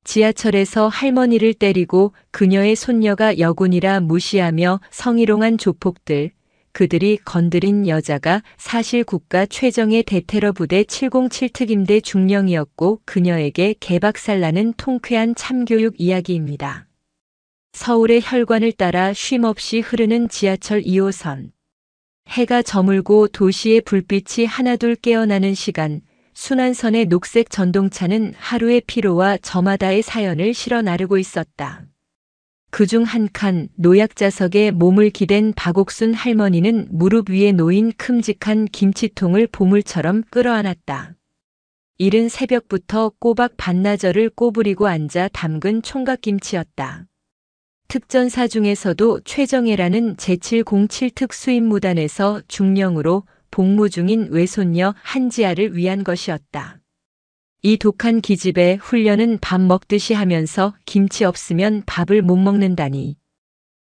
지하철에서 할머니를 때리고 그녀의 손녀가 여군이라 무시하며 성희롱한 조폭들, 그들이 건드린 여자가 사실 국가 최정예 대테러 부대 707 특임대 중령이었고 그녀에게 개박살나는 통쾌한 참교육 이야기입니다. 서울의 혈관을 따라 쉼없이 흐르는 지하철 2호선. 해가 저물고 도시의 불빛이 하나둘 깨어나는 시간, 순환선의 녹색 전동차는 하루의 피로와 저마다의 사연을 실어 나르고 있었다. 그중 한 칸 노약자석에 몸을 기댄 박옥순 할머니는 무릎 위에 놓인 큼직한 김치통을 보물처럼 끌어안았다. 이른 새벽부터 꼬박 반나절을 꼬부리고 앉아 담근 총각김치였다. 특전사 중에서도 최정예라는 제707 특수임무단에서 중령으로 복무 중인 외손녀 한지아를 위한 것이었다. 이 독한 기집애 훈련은 밥 먹듯이 하면서 김치 없으면 밥을 못 먹는다니.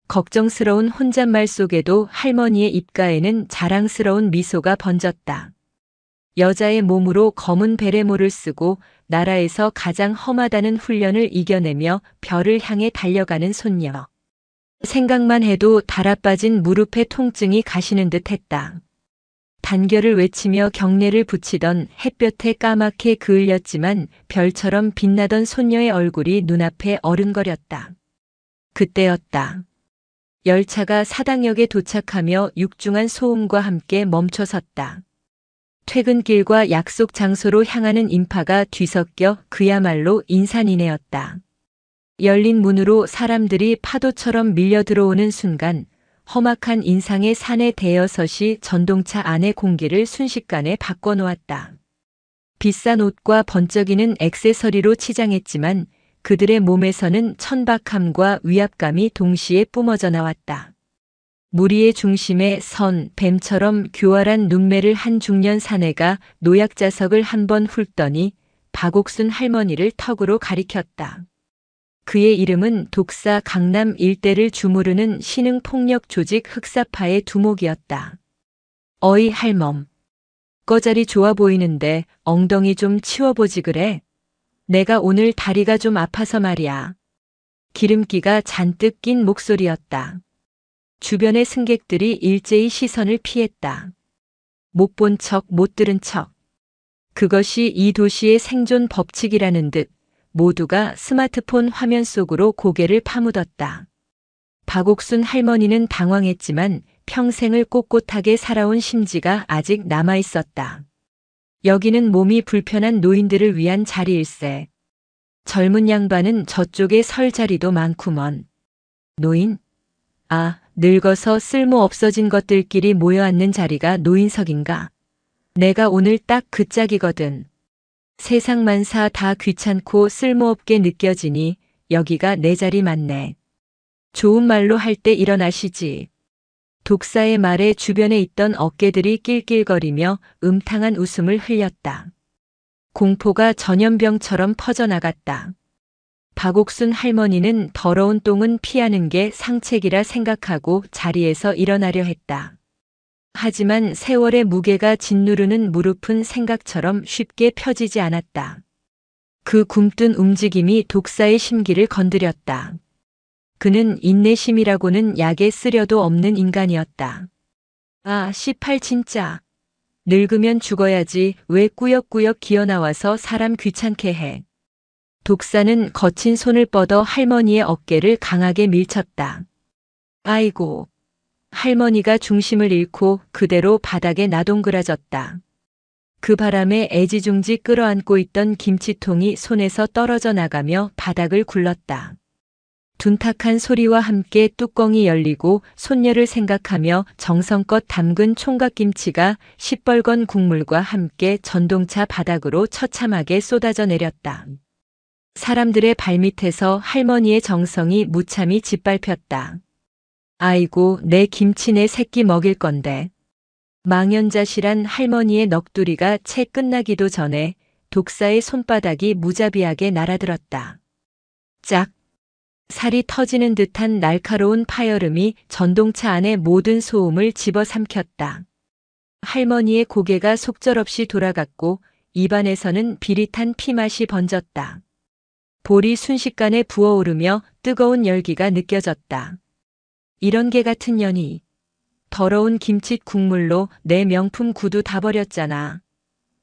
걱정스러운 혼잣말 속에도 할머니의 입가에는 자랑스러운 미소가 번졌다. 여자의 몸으로 검은 베레모를 쓰고 나라에서 가장 험하다는 훈련을 이겨내며 별을 향해 달려가는 손녀. 생각만 해도 달아빠진 무릎의 통증이 가시는 듯 했다. 단결을 외치며 경례를 붙이던 햇볕에 까맣게 그을렸지만 별처럼 빛나던 손녀의 얼굴이 눈앞에 어른거렸다. 그때였다. 열차가 사당역에 도착하며 육중한 소음과 함께 멈춰섰다. 퇴근길과 약속 장소로 향하는 인파가 뒤섞여 그야말로 인산인해였다. 열린 문으로 사람들이 파도처럼 밀려 들어오는 순간 험악한 인상의 산의 대여섯이 전동차 안의 공기를 순식간에 바꿔놓았다. 비싼 옷과 번쩍이는 액세서리로 치장했지만 그들의 몸에서는 천박함과 위압감이 동시에 뿜어져 나왔다. 무리의 중심에 선 뱀처럼 교활한 눈매를 한 중년 사내가 노약자석을 한번 훑더니 박옥순 할머니를 턱으로 가리켰다. 그의 이름은 독사 강남 일대를 주무르는 신흥폭력 조직 흑사파의 두목이었다. 어이 할멈. 꺼자리 좋아 보이는데 엉덩이 좀 치워보지 그래? 내가 오늘 다리가 좀 아파서 말이야. 기름기가 잔뜩 낀 목소리였다. 주변의 승객들이 일제히 시선을 피했다. 못 본 척, 못 들은 척. 그것이 이 도시의 생존 법칙이라는 듯 모두가 스마트폰 화면 속으로 고개를 파묻었다. 박옥순 할머니는 당황했지만 평생을 꼿꼿하게 살아온 심지가 아직 남아있었다. 여기는 몸이 불편한 노인들을 위한 자리일세. 젊은 양반은 저쪽에 설 자리도 많구먼. 노인? 아, 늙어서 쓸모 없어진 것들끼리 모여 앉는 자리가 노인석인가? 내가 오늘 딱 그 짝이거든. 세상 만사 다 귀찮고 쓸모없게 느껴지니 여기가 내 자리 맞네. 좋은 말로 할 때 일어나시지. 독사의 말에 주변에 있던 어깨들이 낄낄거리며 음탕한 웃음을 흘렸다. 공포가 전염병처럼 퍼져나갔다. 박옥순 할머니는 더러운 똥은 피하는 게 상책이라 생각하고 자리에서 일어나려 했다. 하지만 세월의 무게가 짓누르는 무릎은 생각처럼 쉽게 펴지지 않았다. 그 굼뜬 움직임이 독사의 심기를 건드렸다. 그는 인내심이라고는 약에 쓰려도 없는 인간이었다. 아, 18 진짜. 늙으면 죽어야지 왜 꾸역꾸역 기어나와서 사람 귀찮게 해. 독사는 거친 손을 뻗어 할머니의 어깨를 강하게 밀쳤다. 아이고. 할머니가 중심을 잃고 그대로 바닥에 나동그라졌다. 그 바람에 애지중지 끌어안고 있던 김치통이 손에서 떨어져 나가며 바닥을 굴렀다. 둔탁한 소리와 함께 뚜껑이 열리고 손녀를 생각하며 정성껏 담근 총각김치가 시뻘건 국물과 함께 전동차 바닥으로 처참하게 쏟아져 내렸다. 사람들의 발밑에서 할머니의 정성이 무참히 짓밟혔다. 아이고, 내 김치 내 새끼 먹일 건데. 망연자실한 할머니의 넋두리가 채 끝나기도 전에 독사의 손바닥이 무자비하게 날아들었다. 짝! 살이 터지는 듯한 날카로운 파열음이 전동차 안의 모든 소음을 집어삼켰다. 할머니의 고개가 속절없이 돌아갔고 입안에서는 비릿한 피맛이 번졌다. 볼이 순식간에 부어오르며 뜨거운 열기가 느껴졌다. 이런 개 같은 년이. 더러운 김치 국물로 내 명품 구두 다 버렸잖아.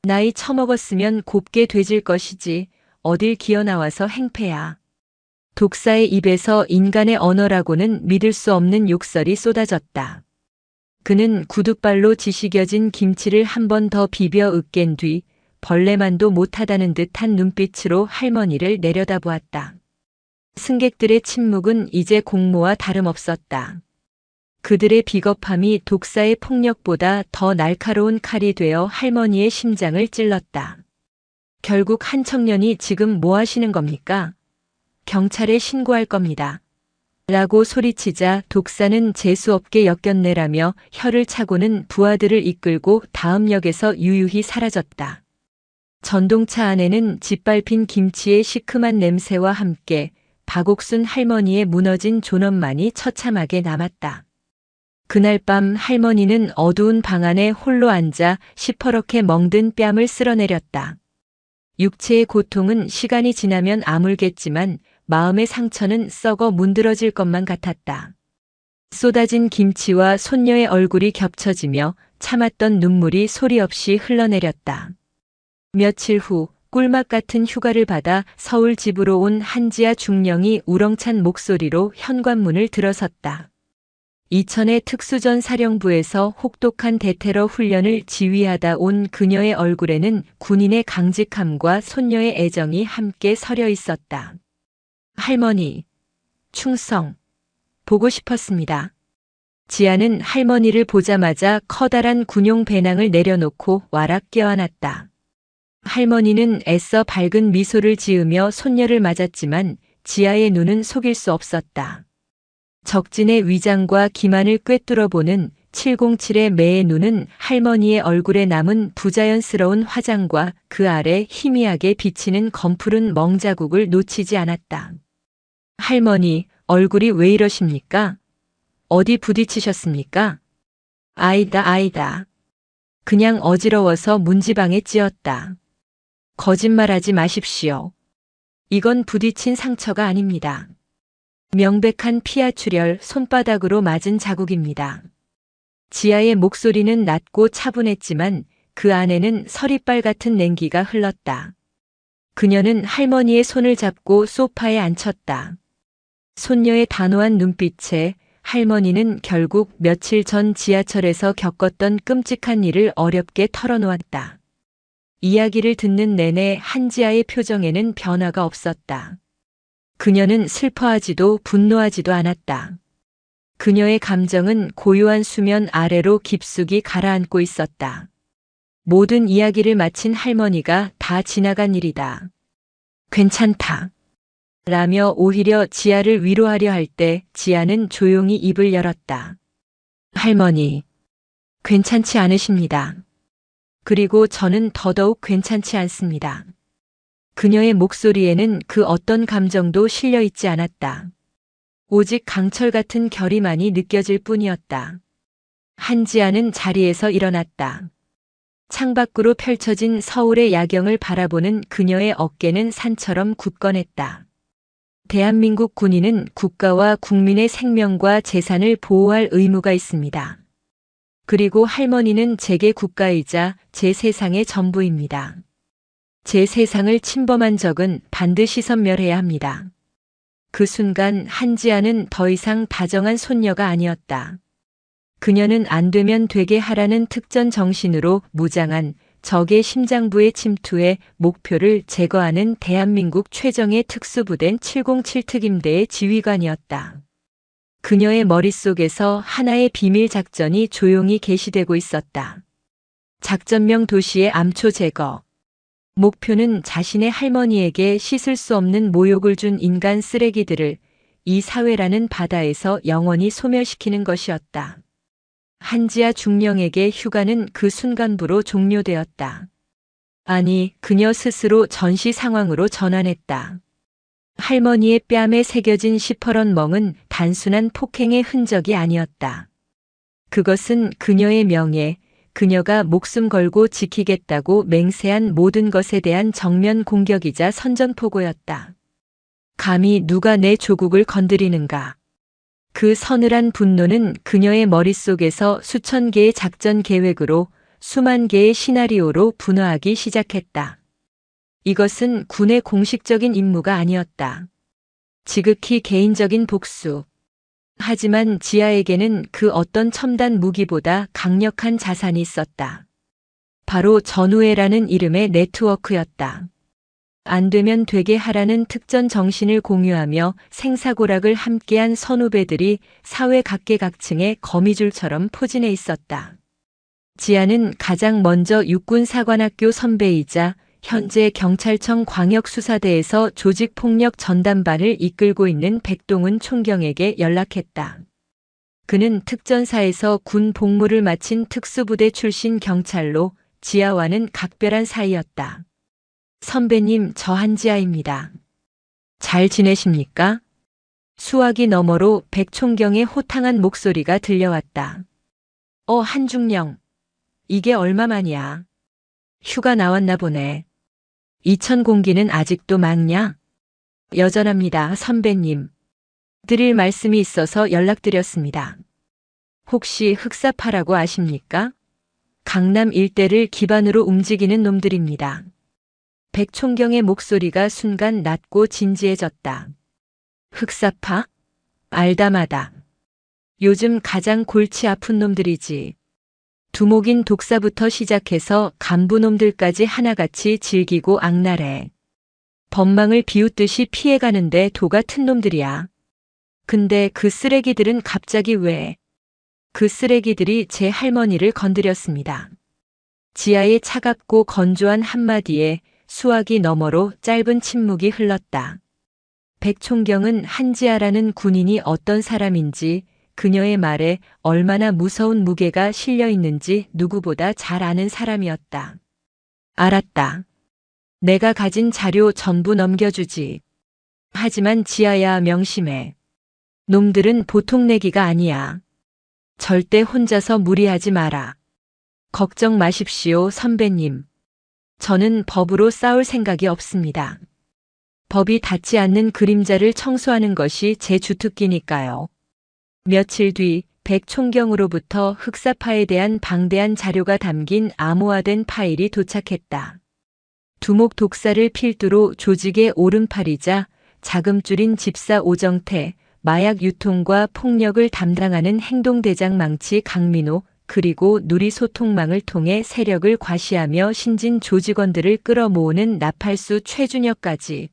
나이 처먹었으면 곱게 되질 것이지 어딜 기어나와서 행패야. 독사의 입에서 인간의 언어라고는 믿을 수 없는 욕설이 쏟아졌다. 그는 구둣발로 지시겨진 김치를 한 번 더 비벼 으깬 뒤 벌레만도 못하다는 듯한 눈빛으로 할머니를 내려다보았다. 승객들의 침묵은 이제 공모와 다름없었다. 그들의 비겁함이 독사의 폭력보다 더 날카로운 칼이 되어 할머니의 심장을 찔렀다. 결국 한 청년이 지금 뭐 하시는 겁니까? 경찰에 신고할 겁니다. 라고 소리치자 독사는 재수없게 역겹네라며 혀를 차고는 부하들을 이끌고 다음 역에서 유유히 사라졌다. 전동차 안에는 짓밟힌 김치의 시큼한 냄새와 함께 박옥순 할머니의 무너진 존엄만이 처참하게 남았다. 그날 밤 할머니는 어두운 방 안에 홀로 앉아 시퍼렇게 멍든 뺨을 쓸어내렸다. 육체의 고통은 시간이 지나면 아물겠지만 마음의 상처는 썩어 문드러질 것만 같았다. 쏟아진 김치와 손녀의 얼굴이 겹쳐지며 참았던 눈물이 소리 없이 흘러내렸다. 며칠 후 꿀맛 같은 휴가를 받아 서울 집으로 온 한지아 중령이 우렁찬 목소리로 현관문을 들어섰다. 이천의 특수전 사령부에서 혹독한 대테러 훈련을 지휘하다 온 그녀의 얼굴에는 군인의 강직함과 손녀의 애정이 함께 서려 있었다. 할머니, 충성, 보고 싶었습니다. 지아는 할머니를 보자마자 커다란 군용 배낭을 내려놓고 와락 껴안았다. 할머니는 애써 밝은 미소를 지으며 손녀를 맞았지만 지아의 눈은 속일 수 없었다. 적진의 위장과 기만을 꿰뚫어보는 707의 매의 눈은 할머니의 얼굴에 남은 부자연스러운 화장과 그 아래 희미하게 비치는 검푸른 멍자국을 놓치지 않았다. 할머니, 얼굴이 왜 이러십니까? 어디 부딪히셨습니까? 아이다. 그냥 어지러워서 문지방에 찧었다. 거짓말하지 마십시오. 이건 부딪힌 상처가 아닙니다. 명백한 피하 출혈, 손바닥으로 맞은 자국입니다. 지아의 목소리는 낮고 차분했지만 그 안에는 서리빨 같은 냉기가 흘렀다. 그녀는 할머니의 손을 잡고 소파에 앉혔다. 손녀의 단호한 눈빛에 할머니는 결국 며칠 전 지하철에서 겪었던 끔찍한 일을 어렵게 털어놓았다. 이야기를 듣는 내내 한지아의 표정에는 변화가 없었다. 그녀는 슬퍼하지도 분노하지도 않았다. 그녀의 감정은 고요한 수면 아래로 깊숙이 가라앉고 있었다. 모든 이야기를 마친 할머니가 다 지나간 일이다. 괜찮다. 라며 오히려 지아를 위로하려 할 때 지아는 조용히 입을 열었다. 할머니, 괜찮지 않으십니다. 그리고 저는 더더욱 괜찮지 않습니다. 그녀의 목소리에는 그 어떤 감정도 실려 있지 않았다. 오직 강철 같은 결의만이 느껴질 뿐이었다. 한지아는 자리에서 일어났다. 창밖으로 펼쳐진 서울의 야경을 바라보는 그녀의 어깨는 산처럼 굳건했다. 대한민국 군인은 국가와 국민의 생명과 재산을 보호할 의무가 있습니다. 그리고 할머니는 제게 국가이자 제 세상의 전부입니다. 제 세상을 침범한 적은 반드시 섬멸해야 합니다. 그 순간 한지아는 더 이상 다정한 손녀가 아니었다. 그녀는 안 되면 되게 하라는 특전 정신으로 무장한 적의 심장부에 침투해 목표를 제거하는 대한민국 최정예 특수부대 707 특임대의 지휘관이었다. 그녀의 머릿속에서 하나의 비밀 작전이 조용히 개시되고 있었다. 작전명 도시의 암초 제거. 목표는 자신의 할머니에게 씻을 수 없는 모욕을 준 인간 쓰레기들을 이 사회라는 바다에서 영원히 소멸시키는 것이었다. 한지아 중령에게 휴가는 그 순간부로 종료되었다. 아니, 그녀 스스로 전시 상황으로 전환했다. 할머니의 뺨에 새겨진 시퍼런 멍은 단순한 폭행의 흔적이 아니었다. 그것은 그녀의 명예, 그녀가 목숨 걸고 지키겠다고 맹세한 모든 것에 대한 정면 공격이자 선전포고였다. 감히 누가 내 조국을 건드리는가. 그 서늘한 분노는 그녀의 머릿속에서 수천 개의 작전 계획으로 수만 개의 시나리오로 분화하기 시작했다. 이것은 군의 공식적인 임무가 아니었다. 지극히 개인적인 복수. 하지만 지아에게는 그 어떤 첨단 무기보다 강력한 자산이 있었다. 바로 전우회라는 이름의 네트워크였다. 안 되면 되게 하라는 특전 정신을 공유하며 생사고락을 함께한 선후배들이 사회 각계각층의 거미줄처럼 포진해 있었다. 지아는 가장 먼저 육군사관학교 선배이자 현재 경찰청 광역수사대에서 조직폭력 전담반을 이끌고 있는 백동훈 총경에게 연락했다. 그는 특전사에서 군 복무를 마친 특수부대 출신 경찰로 지아와는 각별한 사이였다. 선배님, 저 한지아입니다. 잘 지내십니까? 수화기 너머로 백총경의 호탕한 목소리가 들려왔다. 한중령. 이게 얼마만이야? 휴가 나왔나 보네. 이천 공기는 아직도 막냐? 여전합니다, 선배님. 드릴 말씀이 있어서 연락드렸습니다. 혹시 흑사파라고 아십니까? 강남 일대를 기반으로 움직이는 놈들입니다. 백총경의 목소리가 순간 낮고 진지해졌다. 흑사파? 알다마다. 요즘 가장 골치 아픈 놈들이지. 두목인 독사부터 시작해서 간부놈들까지 하나같이 질기고 악랄해. 법망을 비웃듯이 피해가는데 도 같은 놈들이야. 근데 그 쓰레기들은 갑자기 왜? 그 쓰레기들이 제 할머니를 건드렸습니다. 지아의 차갑고 건조한 한마디에 수화기 너머로 짧은 침묵이 흘렀다. 백총경은 한지아라는 군인이 어떤 사람인지, 그녀의 말에 얼마나 무서운 무게가 실려 있는지 누구보다 잘 아는 사람이었다. 알았다. 내가 가진 자료 전부 넘겨주지. 하지만 지아야, 명심해. 놈들은 보통 내기가 아니야. 절대 혼자서 무리하지 마라. 걱정 마십시오, 선배님. 저는 법으로 싸울 생각이 없습니다. 법이 닿지 않는 그림자를 청소하는 것이 제 주특기니까요. 며칠 뒤 백총경으로부터 흑사파에 대한 방대한 자료가 담긴 암호화된 파일이 도착했다. 두목 독사를 필두로 조직의 오른팔이자 자금줄인 집사 오정태, 마약 유통과 폭력을 담당하는 행동대장 망치 강민호, 그리고 누리소통망을 통해 세력을 과시하며 신진 조직원들을 끌어모으는 나팔수 최준혁까지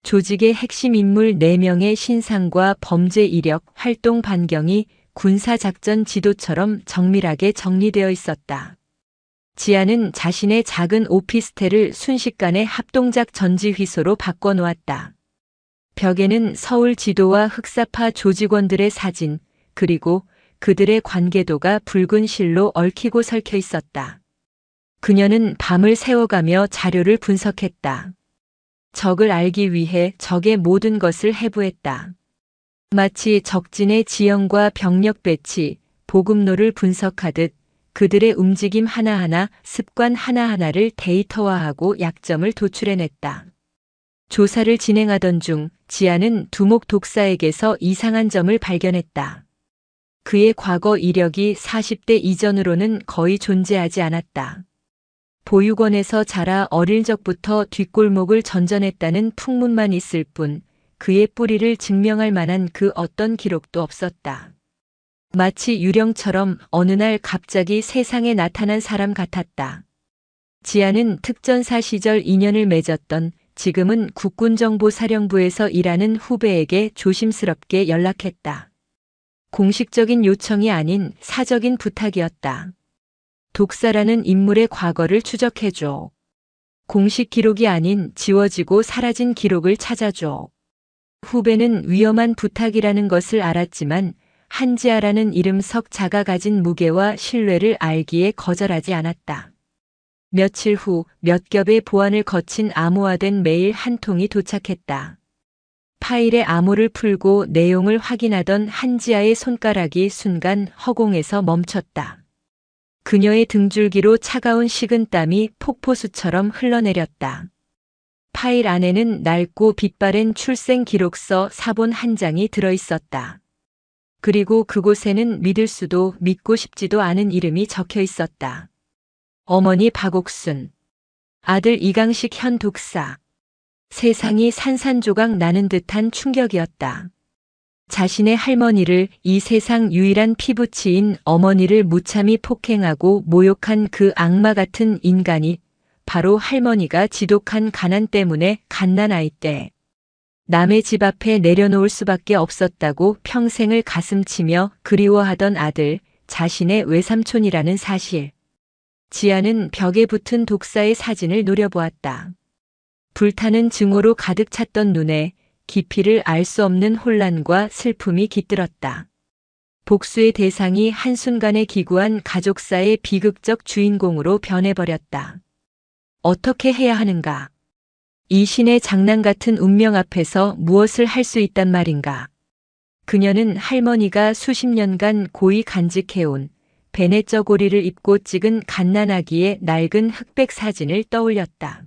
조직의 핵심 인물 4명의 신상과 범죄 이력, 활동 반경이 군사작전 지도처럼 정밀하게 정리되어 있었다. 지아는 자신의 작은 오피스텔을 순식간에 합동작 전지휘소로 바꿔놓았다. 벽에는 서울 지도와 흑사파 조직원들의 사진, 그리고 그들의 관계도가 붉은 실로 얽히고 설켜 있었다. 그녀는 밤을 새워가며 자료를 분석했다. 적을 알기 위해 적의 모든 것을 해부했다. 마치 적진의 지형과 병력 배치, 보급로를 분석하듯 그들의 움직임 하나하나, 습관 하나하나를 데이터화하고 약점을 도출해냈다. 조사를 진행하던 중 지아는 두목 독사에게서 이상한 점을 발견했다. 그의 과거 이력이 40대 이전으로는 거의 존재하지 않았다. 보육원에서 자라 어릴 적부터 뒷골목을 전전했다는 풍문만 있을 뿐 그의 뿌리를 증명할 만한 그 어떤 기록도 없었다. 마치 유령처럼 어느 날 갑자기 세상에 나타난 사람 같았다. 지아는 특전사 시절 인연을 맺었던 지금은 국군정보사령부에서 일하는 후배에게 조심스럽게 연락했다. 공식적인 요청이 아닌 사적인 부탁이었다. 독사라는 인물의 과거를 추적해줘. 공식 기록이 아닌 지워지고 사라진 기록을 찾아줘. 후배는 위험한 부탁이라는 것을 알았지만 한지아라는 이름 석 자가 가진 무게와 신뢰를 알기에 거절하지 않았다. 며칠 후 몇 겹의 보안을 거친 암호화된 메일 한 통이 도착했다. 파일의 암호를 풀고 내용을 확인하던 한지아의 손가락이 순간 허공에서 멈췄다. 그녀의 등줄기로 차가운 식은땀이 폭포수처럼 흘러내렸다. 파일 안에는 낡고 빛바랜 출생 기록서 사본 한 장이 들어 있었다. 그리고 그곳에는 믿을 수도 믿고 싶지도 않은 이름이 적혀 있었다. 어머니 박옥순, 아들 이강식 현 독사. 세상이 산산조각 나는 듯한 충격이었다. 자신의 할머니를, 이 세상 유일한 피부치인 어머니를 무참히 폭행하고 모욕한 그 악마 같은 인간이 바로 할머니가 지독한 가난 때문에 갓난아이 때 남의 집 앞에 내려놓을 수밖에 없었다고 평생을 가슴치며 그리워하던 아들, 자신의 외삼촌이라는 사실. 지아는 벽에 붙은 독사의 사진을 노려보았다. 불타는 증오로 가득 찼던 눈에 깊이를 알 수 없는 혼란과 슬픔이 깃들었다. 복수의 대상이 한순간에 기구한 가족사의 비극적 주인공으로 변해버렸다. 어떻게 해야 하는가? 이 신의 장난 같은 운명 앞에서 무엇을 할 수 있단 말인가? 그녀는 할머니가 수십 년간 고이 간직해온 베네 저고리를 입고 찍은 갓난아기의 낡은 흑백 사진을 떠올렸다.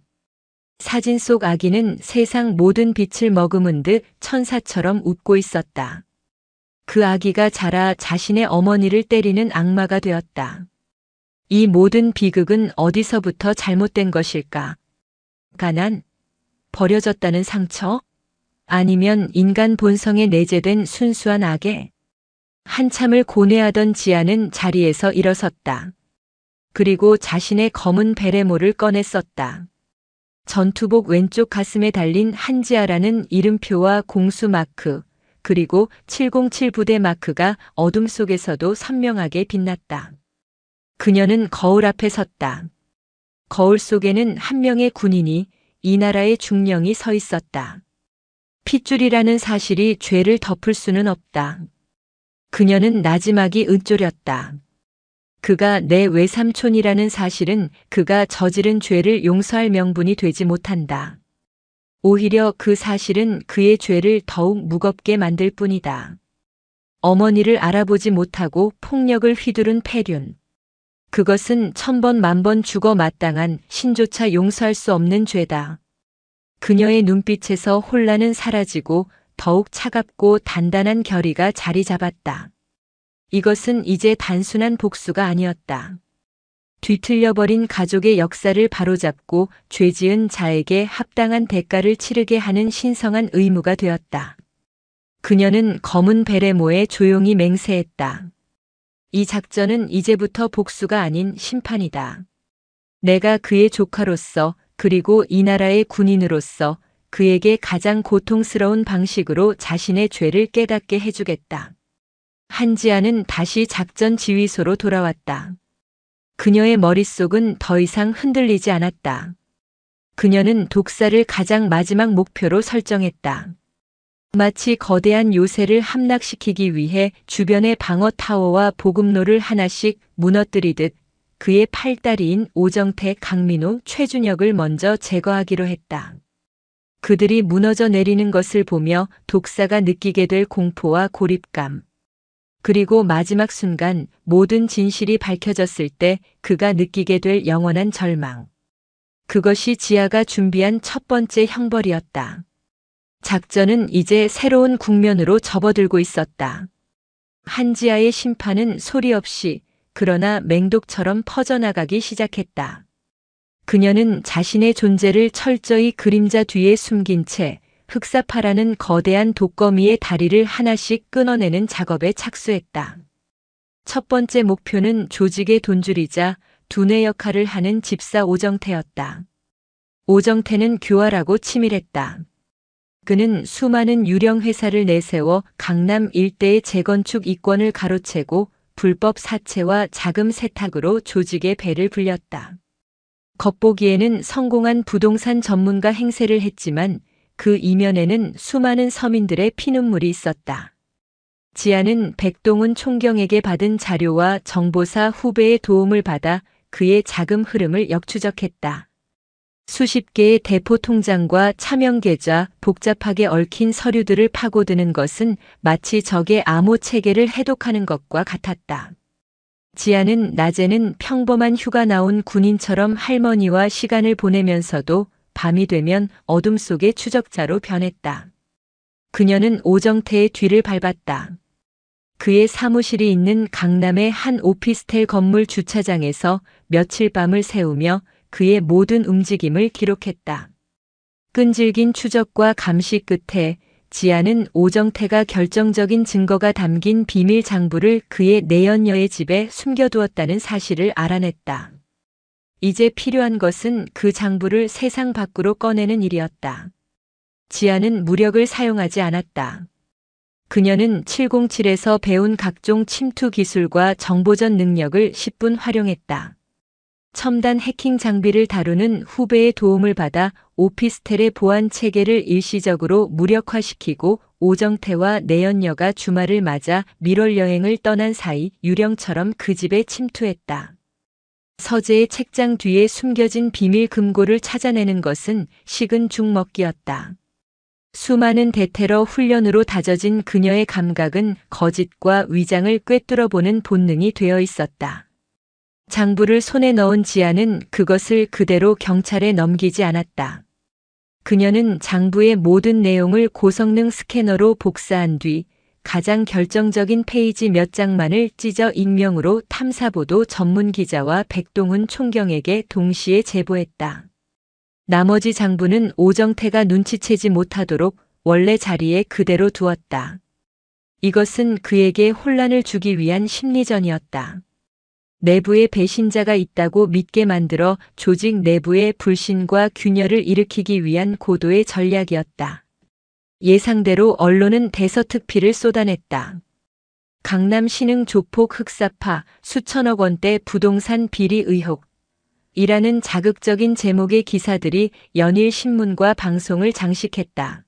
사진 속 아기는 세상 모든 빛을 머금은 듯 천사처럼 웃고 있었다. 그 아기가 자라 자신의 어머니를 때리는 악마가 되었다. 이 모든 비극은 어디서부터 잘못된 것일까? 가난? 버려졌다는 상처? 아니면 인간 본성에 내재된 순수한 악에? 한참을 고뇌하던 지아는 자리에서 일어섰다. 그리고 자신의 검은 베레모를 꺼내 썼다. 전투복 왼쪽 가슴에 달린 한지아라는 이름표와 공수 마크, 그리고 707 부대 마크가 어둠 속에서도 선명하게 빛났다. 그녀는 거울 앞에 섰다. 거울 속에는 한 명의 군인이, 이 나라의 중령이 서 있었다. 핏줄이라는 사실이 죄를 덮을 수는 없다. 그녀는 나지막이 읊조렸다. 그가 내 외삼촌이라는 사실은 그가 저지른 죄를 용서할 명분이 되지 못한다. 오히려 그 사실은 그의 죄를 더욱 무겁게 만들 뿐이다. 어머니를 알아보지 못하고 폭력을 휘두른 패륜. 그것은 1000번 만번 죽어 마땅한 신조차 용서할 수 없는 죄다. 그녀의 눈빛에서 혼란은 사라지고 더욱 차갑고 단단한 결의가 자리 잡았다. 이것은 이제 단순한 복수가 아니었다. 뒤틀려버린 가족의 역사를 바로잡고 죄지은 자에게 합당한 대가를 치르게 하는 신성한 의무가 되었다. 그녀는 검은 베레모에 조용히 맹세했다. 이 작전은 이제부터 복수가 아닌 심판이다. 내가 그의 조카로서, 그리고 이 나라의 군인으로서 그에게 가장 고통스러운 방식으로 자신의 죄를 깨닫게 해주겠다. 한지아는 다시 작전 지휘소로 돌아왔다. 그녀의 머릿속은 더 이상 흔들리지 않았다. 그녀는 독사를 가장 마지막 목표로 설정했다. 마치 거대한 요새를 함락시키기 위해 주변의 방어 타워와 보급로를 하나씩 무너뜨리듯 그의 팔다리인 오정태, 강민호, 최준혁을 먼저 제거하기로 했다. 그들이 무너져 내리는 것을 보며 독사가 느끼게 될 공포와 고립감. 그리고 마지막 순간 모든 진실이 밝혀졌을 때 그가 느끼게 될 영원한 절망. 그것이 지아가 준비한 첫 번째 형벌이었다. 작전은 이제 새로운 국면으로 접어들고 있었다. 한지아의 심판은 소리 없이, 그러나 맹독처럼 퍼져나가기 시작했다. 그녀는 자신의 존재를 철저히 그림자 뒤에 숨긴 채 흑사파라는 거대한 독거미의 다리를 하나씩 끊어내는 작업에 착수했다. 첫 번째 목표는 조직의 돈줄이자 두뇌 역할을 하는 집사 오정태였다. 오정태는 교활하고 치밀했다. 그는 수많은 유령 회사를 내세워 강남 일대의 재건축 이권을 가로채고 불법 사채와 자금 세탁으로 조직의 배를 불렸다. 겉보기에는 성공한 부동산 전문가 행세를 했지만 그 이면에는 수많은 서민들의 피눈물이 있었다. 지아는 백동훈 총경에게 받은 자료와 정보사 후배의 도움을 받아 그의 자금 흐름을 역추적했다. 수십 개의 대포 통장과 차명 계좌, 복잡하게 얽힌 서류들을 파고드는 것은 마치 적의 암호 체계를 해독하는 것과 같았다. 지아는 낮에는 평범한 휴가 나온 군인처럼 할머니와 시간을 보내면서도 밤이 되면 어둠 속의 추적자로 변했다. 그녀는 오정태의 뒤를 밟았다. 그의 사무실이 있는 강남의 한 오피스텔 건물 주차장에서 며칠 밤을 새우며 그의 모든 움직임을 기록했다. 끈질긴 추적과 감시 끝에 지아는 오정태가 결정적인 증거가 담긴 비밀 장부를 그의 내연녀의 집에 숨겨두었다는 사실을 알아냈다. 이제 필요한 것은 그 장부를 세상 밖으로 꺼내는 일이었다. 지아는 무력을 사용하지 않았다. 그녀는 707에서 배운 각종 침투 기술과 정보전 능력을 10분 활용했다. 첨단 해킹 장비를 다루는 후배의 도움을 받아 오피스텔의 보안 체계를 일시적으로 무력화시키고 오정태와 내연녀가 주말을 맞아 밀월 여행을 떠난 사이 유령처럼 그 집에 침투했다. 서재의 책장 뒤에 숨겨진 비밀 금고를 찾아내는 것은 식은 죽 먹기였다. 수많은 대테러 훈련으로 다져진 그녀의 감각은 거짓과 위장을 꿰뚫어보는 본능이 되어 있었다. 장부를 손에 넣은 지아는 그것을 그대로 경찰에 넘기지 않았다. 그녀는 장부의 모든 내용을 고성능 스캐너로 복사한 뒤 가장 결정적인 페이지 몇 장만을 찢어 익명으로 탐사보도 전문 기자와 백동훈 총경에게 동시에 제보했다. 나머지 장부는 오정태가 눈치채지 못하도록 원래 자리에 그대로 두었다. 이것은 그에게 혼란을 주기 위한 심리전이었다. 내부에 배신자가 있다고 믿게 만들어 조직 내부의 불신과 균열을 일으키기 위한 고도의 전략이었다. 예상대로 언론은 대서특필을 쏟아냈다. 강남 신흥 조폭 흑사파 수천억 원대 부동산 비리 의혹 이라는 자극적인 제목의 기사들이 연일 신문과 방송을 장식했다.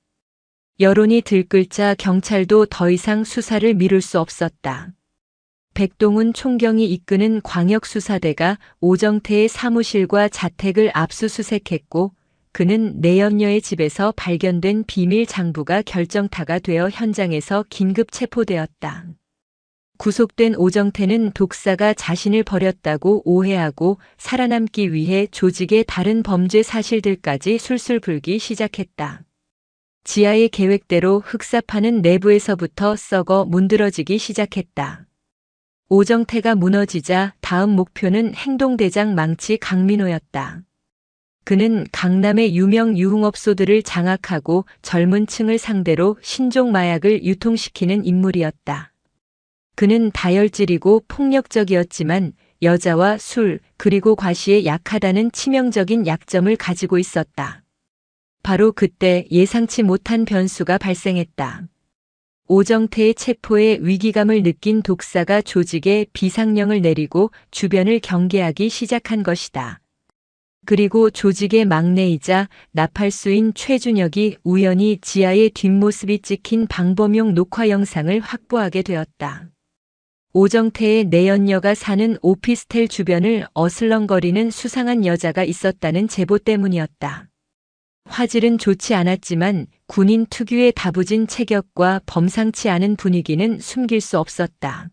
여론이 들끓자 경찰도 더 이상 수사를 미룰 수 없었다. 백동훈 총경이 이끄는 광역수사대가 오정태의 사무실과 자택을 압수수색했고 그는 내연녀의 집에서 발견된 비밀 장부가 결정타가 되어 현장에서 긴급 체포되었다. 구속된 오정태는 독사가 자신을 버렸다고 오해하고 살아남기 위해 조직의 다른 범죄 사실들까지 술술 불기 시작했다. 지하의 계획대로 흑사파는 내부에서부터 썩어 문드러지기 시작했다. 오정태가 무너지자 다음 목표는 행동대장 망치 강민호였다. 그는 강남의 유명 유흥업소들을 장악하고 젊은 층을 상대로 신종 마약을 유통시키는 인물이었다. 그는 다혈질이고 폭력적이었지만 여자와 술 그리고 과시에 약하다는 치명적인 약점을 가지고 있었다. 바로 그때 예상치 못한 변수가 발생했다. 오정태의 체포에 위기감을 느낀 독사가 조직에 비상령을 내리고 주변을 경계하기 시작한 것이다. 그리고 조직의 막내이자 나팔수인 최준혁이 우연히 지아의 뒷모습이 찍힌 방범용 녹화 영상을 확보하게 되었다. 오정태의 내연녀가 사는 오피스텔 주변을 어슬렁거리는 수상한 여자가 있었다는 제보 때문이었다. 화질은 좋지 않았지만 군인 특유의 다부진 체격과 범상치 않은 분위기는 숨길 수 없었다.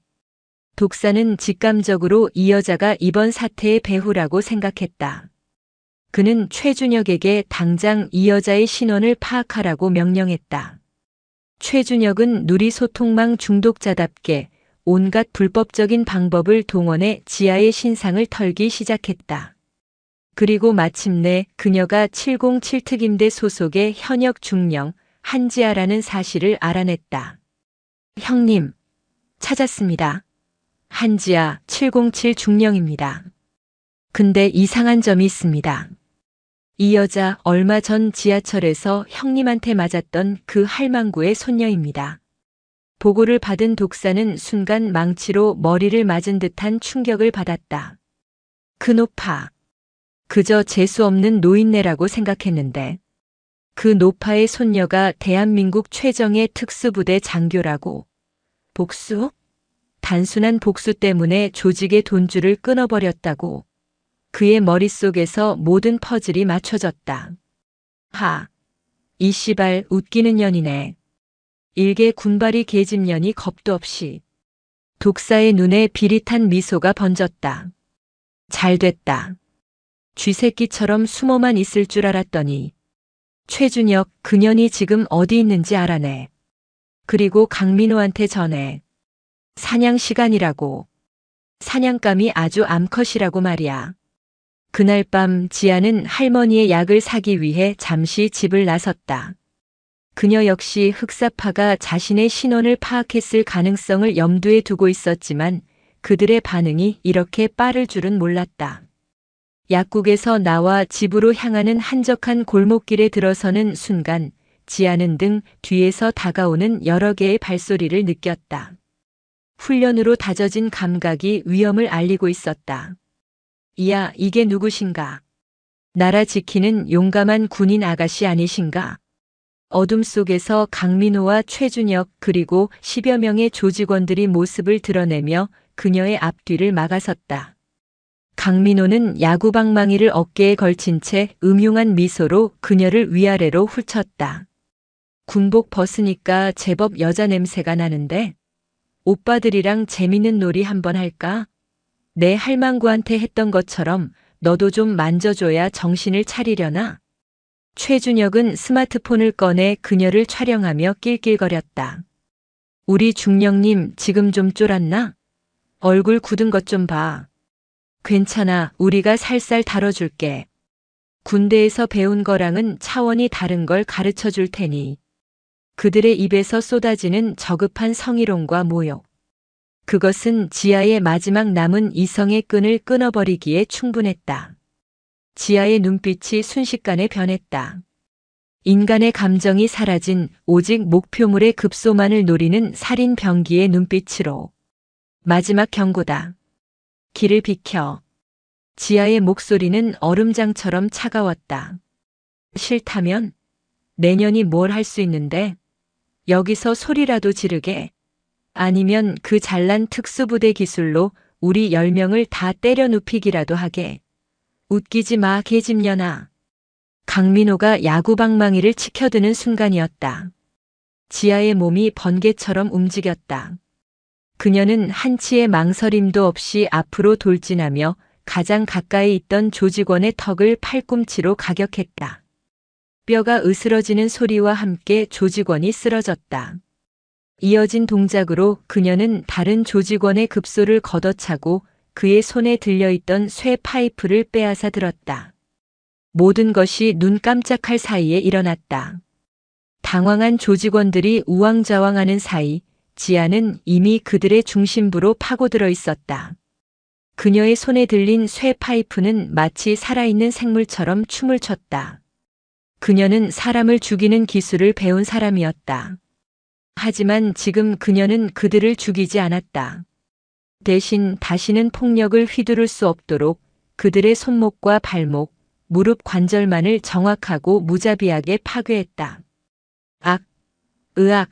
독사는 직감적으로 이 여자가 이번 사태의 배후라고 생각했다. 그는 최준혁에게 당장 이 여자의 신원을 파악하라고 명령했다. 최준혁은 누리소통망 중독자답게 온갖 불법적인 방법을 동원해 지아의 신상을 털기 시작했다. 그리고 마침내 그녀가 707특임대 소속의 현역 중령 한지아라는 사실을 알아냈다. 형님, 찾았습니다. 한지아 707 중령입니다. 근데 이상한 점이 있습니다. 이 여자 얼마 전 지하철에서 형님한테 맞았던 그 할망구의 손녀입니다. 보고를 받은 독사는 순간 망치로 머리를 맞은 듯한 충격을 받았다. 그 노파. 그저 재수없는 노인네라고 생각했는데 그 노파의 손녀가 대한민국 최정예 특수부대 장교라고. 복수? 단순한 복수 때문에 조직의 돈줄을 끊어버렸다고. 그의 머릿속에서 모든 퍼즐이 맞춰졌다. 하, 이 씨발 웃기는 년이네. 일개 군발이 계집년이 겁도 없이. 독사의 눈에 비릿한 미소가 번졌다. 잘 됐다. 쥐새끼처럼 숨어만 있을 줄 알았더니 최준혁 그년이 지금 어디 있는지 알아내. 그리고 강민호한테 전해. 사냥 시간이라고. 사냥감이 아주 암컷이라고 말이야. 그날 밤 지아는 할머니의 약을 사기 위해 잠시 집을 나섰다. 그녀 역시 흑사파가 자신의 신원을 파악했을 가능성을 염두에 두고 있었지만 그들의 반응이 이렇게 빠를 줄은 몰랐다. 약국에서 나와 집으로 향하는 한적한 골목길에 들어서는 순간 지아는 등 뒤에서 다가오는 여러 개의 발소리를 느꼈다. 훈련으로 다져진 감각이 위험을 알리고 있었다. 이야, 이게 누구신가? 나라 지키는 용감한 군인 아가씨 아니신가? 어둠 속에서 강민호와 최준혁 그리고 10여 명의 조직원들이 모습을 드러내며 그녀의 앞뒤를 막아섰다. 강민호는 야구방망이를 어깨에 걸친 채 음흉한 미소로 그녀를 위아래로 훑쳤다. 군복 벗으니까 제법 여자 냄새가 나는데? 오빠들이랑 재밌는 놀이 한번 할까? 내 할망구한테 했던 것처럼 너도 좀 만져줘야 정신을 차리려나? 최준혁은 스마트폰을 꺼내 그녀를 촬영하며 낄낄거렸다. 우리 중령님 지금 좀 쫄았나? 얼굴 굳은 것 좀 봐. 괜찮아, 우리가 살살 다뤄줄게. 군대에서 배운 거랑은 차원이 다른 걸 가르쳐 줄 테니. 그들의 입에서 쏟아지는 저급한 성희롱과 모욕. 그것은 지아의 마지막 남은 이성의 끈을 끊어버리기에 충분했다. 지아의 눈빛이 순식간에 변했다. 인간의 감정이 사라진 오직 목표물의 급소만을 노리는 살인 병기의 눈빛으로. 마지막 경고다. 길을 비켜. 지아의 목소리는 얼음장처럼 차가웠다. 싫다면? 내년이 뭘 할 수 있는데? 여기서 소리라도 지르게? 아니면 그 잘난 특수부대 기술로 우리 10명을 다 때려 눕히기라도 하게? 웃기지 마, 계집년아. 강민호가 야구방망이를 치켜드는 순간이었다. 지아의 몸이 번개처럼 움직였다. 그녀는 한치의 망설임도 없이 앞으로 돌진하며 가장 가까이 있던 조직원의 턱을 팔꿈치로 가격했다. 뼈가 으스러지는 소리와 함께 조직원이 쓰러졌다. 이어진 동작으로 그녀는 다른 조직원의 급소를 걷어차고 그의 손에 들려있던 쇠 파이프를 빼앗아 들었다. 모든 것이 눈 깜짝할 사이에 일어났다. 당황한 조직원들이 우왕좌왕하는 사이 지아는 이미 그들의 중심부로 파고들어 있었다. 그녀의 손에 들린 쇠 파이프는 마치 살아있는 생물처럼 춤을 췄다. 그녀는 사람을 죽이는 기술을 배운 사람이었다. 하지만 지금 그녀는 그들을 죽이지 않았다. 대신 다시는 폭력을 휘두를 수 없도록 그들의 손목과 발목, 무릎 관절만을 정확하고 무자비하게 파괴했다. 악, 으악.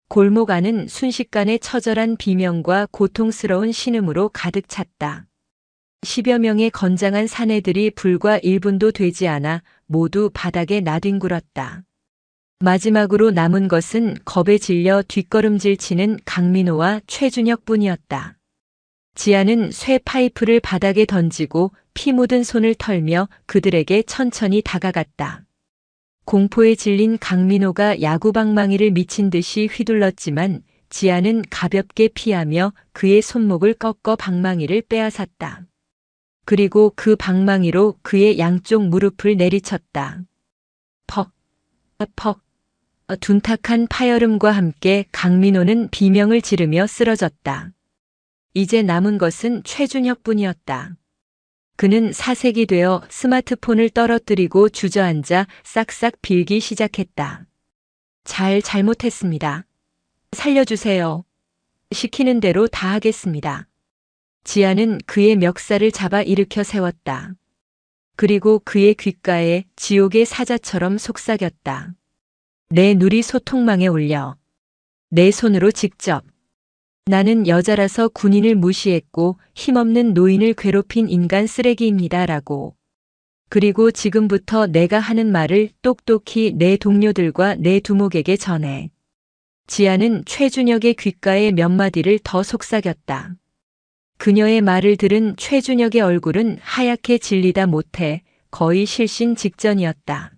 골목 안은 순식간에 처절한 비명과 고통스러운 신음으로 가득 찼다. 10여 명의 건장한 사내들이 불과 1분도 되지 않아 모두 바닥에 나뒹굴었다. 마지막으로 남은 것은 겁에 질려 뒷걸음질 치는 강민호와 최준혁 뿐이었다. 지아는 쇠 파이프를 바닥에 던지고 피 묻은 손을 털며 그들에게 천천히 다가갔다. 공포에 질린 강민호가 야구방망이를 미친 듯이 휘둘렀지만 지아는 가볍게 피하며 그의 손목을 꺾어 방망이를 빼앗았다. 그리고 그 방망이로 그의 양쪽 무릎을 내리쳤다. 퍽, 퍽. 둔탁한 파열음과 함께 강민호는 비명을 지르며 쓰러졌다. 이제 남은 것은 최준혁뿐이었다. 그는 사색이 되어 스마트폰을 떨어뜨리고 주저앉아 싹싹 빌기 시작했다. 잘못했습니다. 살려주세요. 시키는 대로 다 하겠습니다. 지아는 그의 멱살을 잡아 일으켜 세웠다. 그리고 그의 귓가에 지옥의 사자처럼 속삭였다. 내 누리 소통망에 올려. 내 손으로 직접. 나는 여자라서 군인을 무시했고 힘없는 노인을 괴롭힌 인간 쓰레기입니다. 라고. 그리고 지금부터 내가 하는 말을 똑똑히 내 동료들과 내 두목에게 전해. 지아는 최준혁의 귓가에 몇 마디를 더 속삭였다. 그녀의 말을 들은 최준혁의 얼굴은 하얗게 질리다 못해 거의 실신 직전이었다.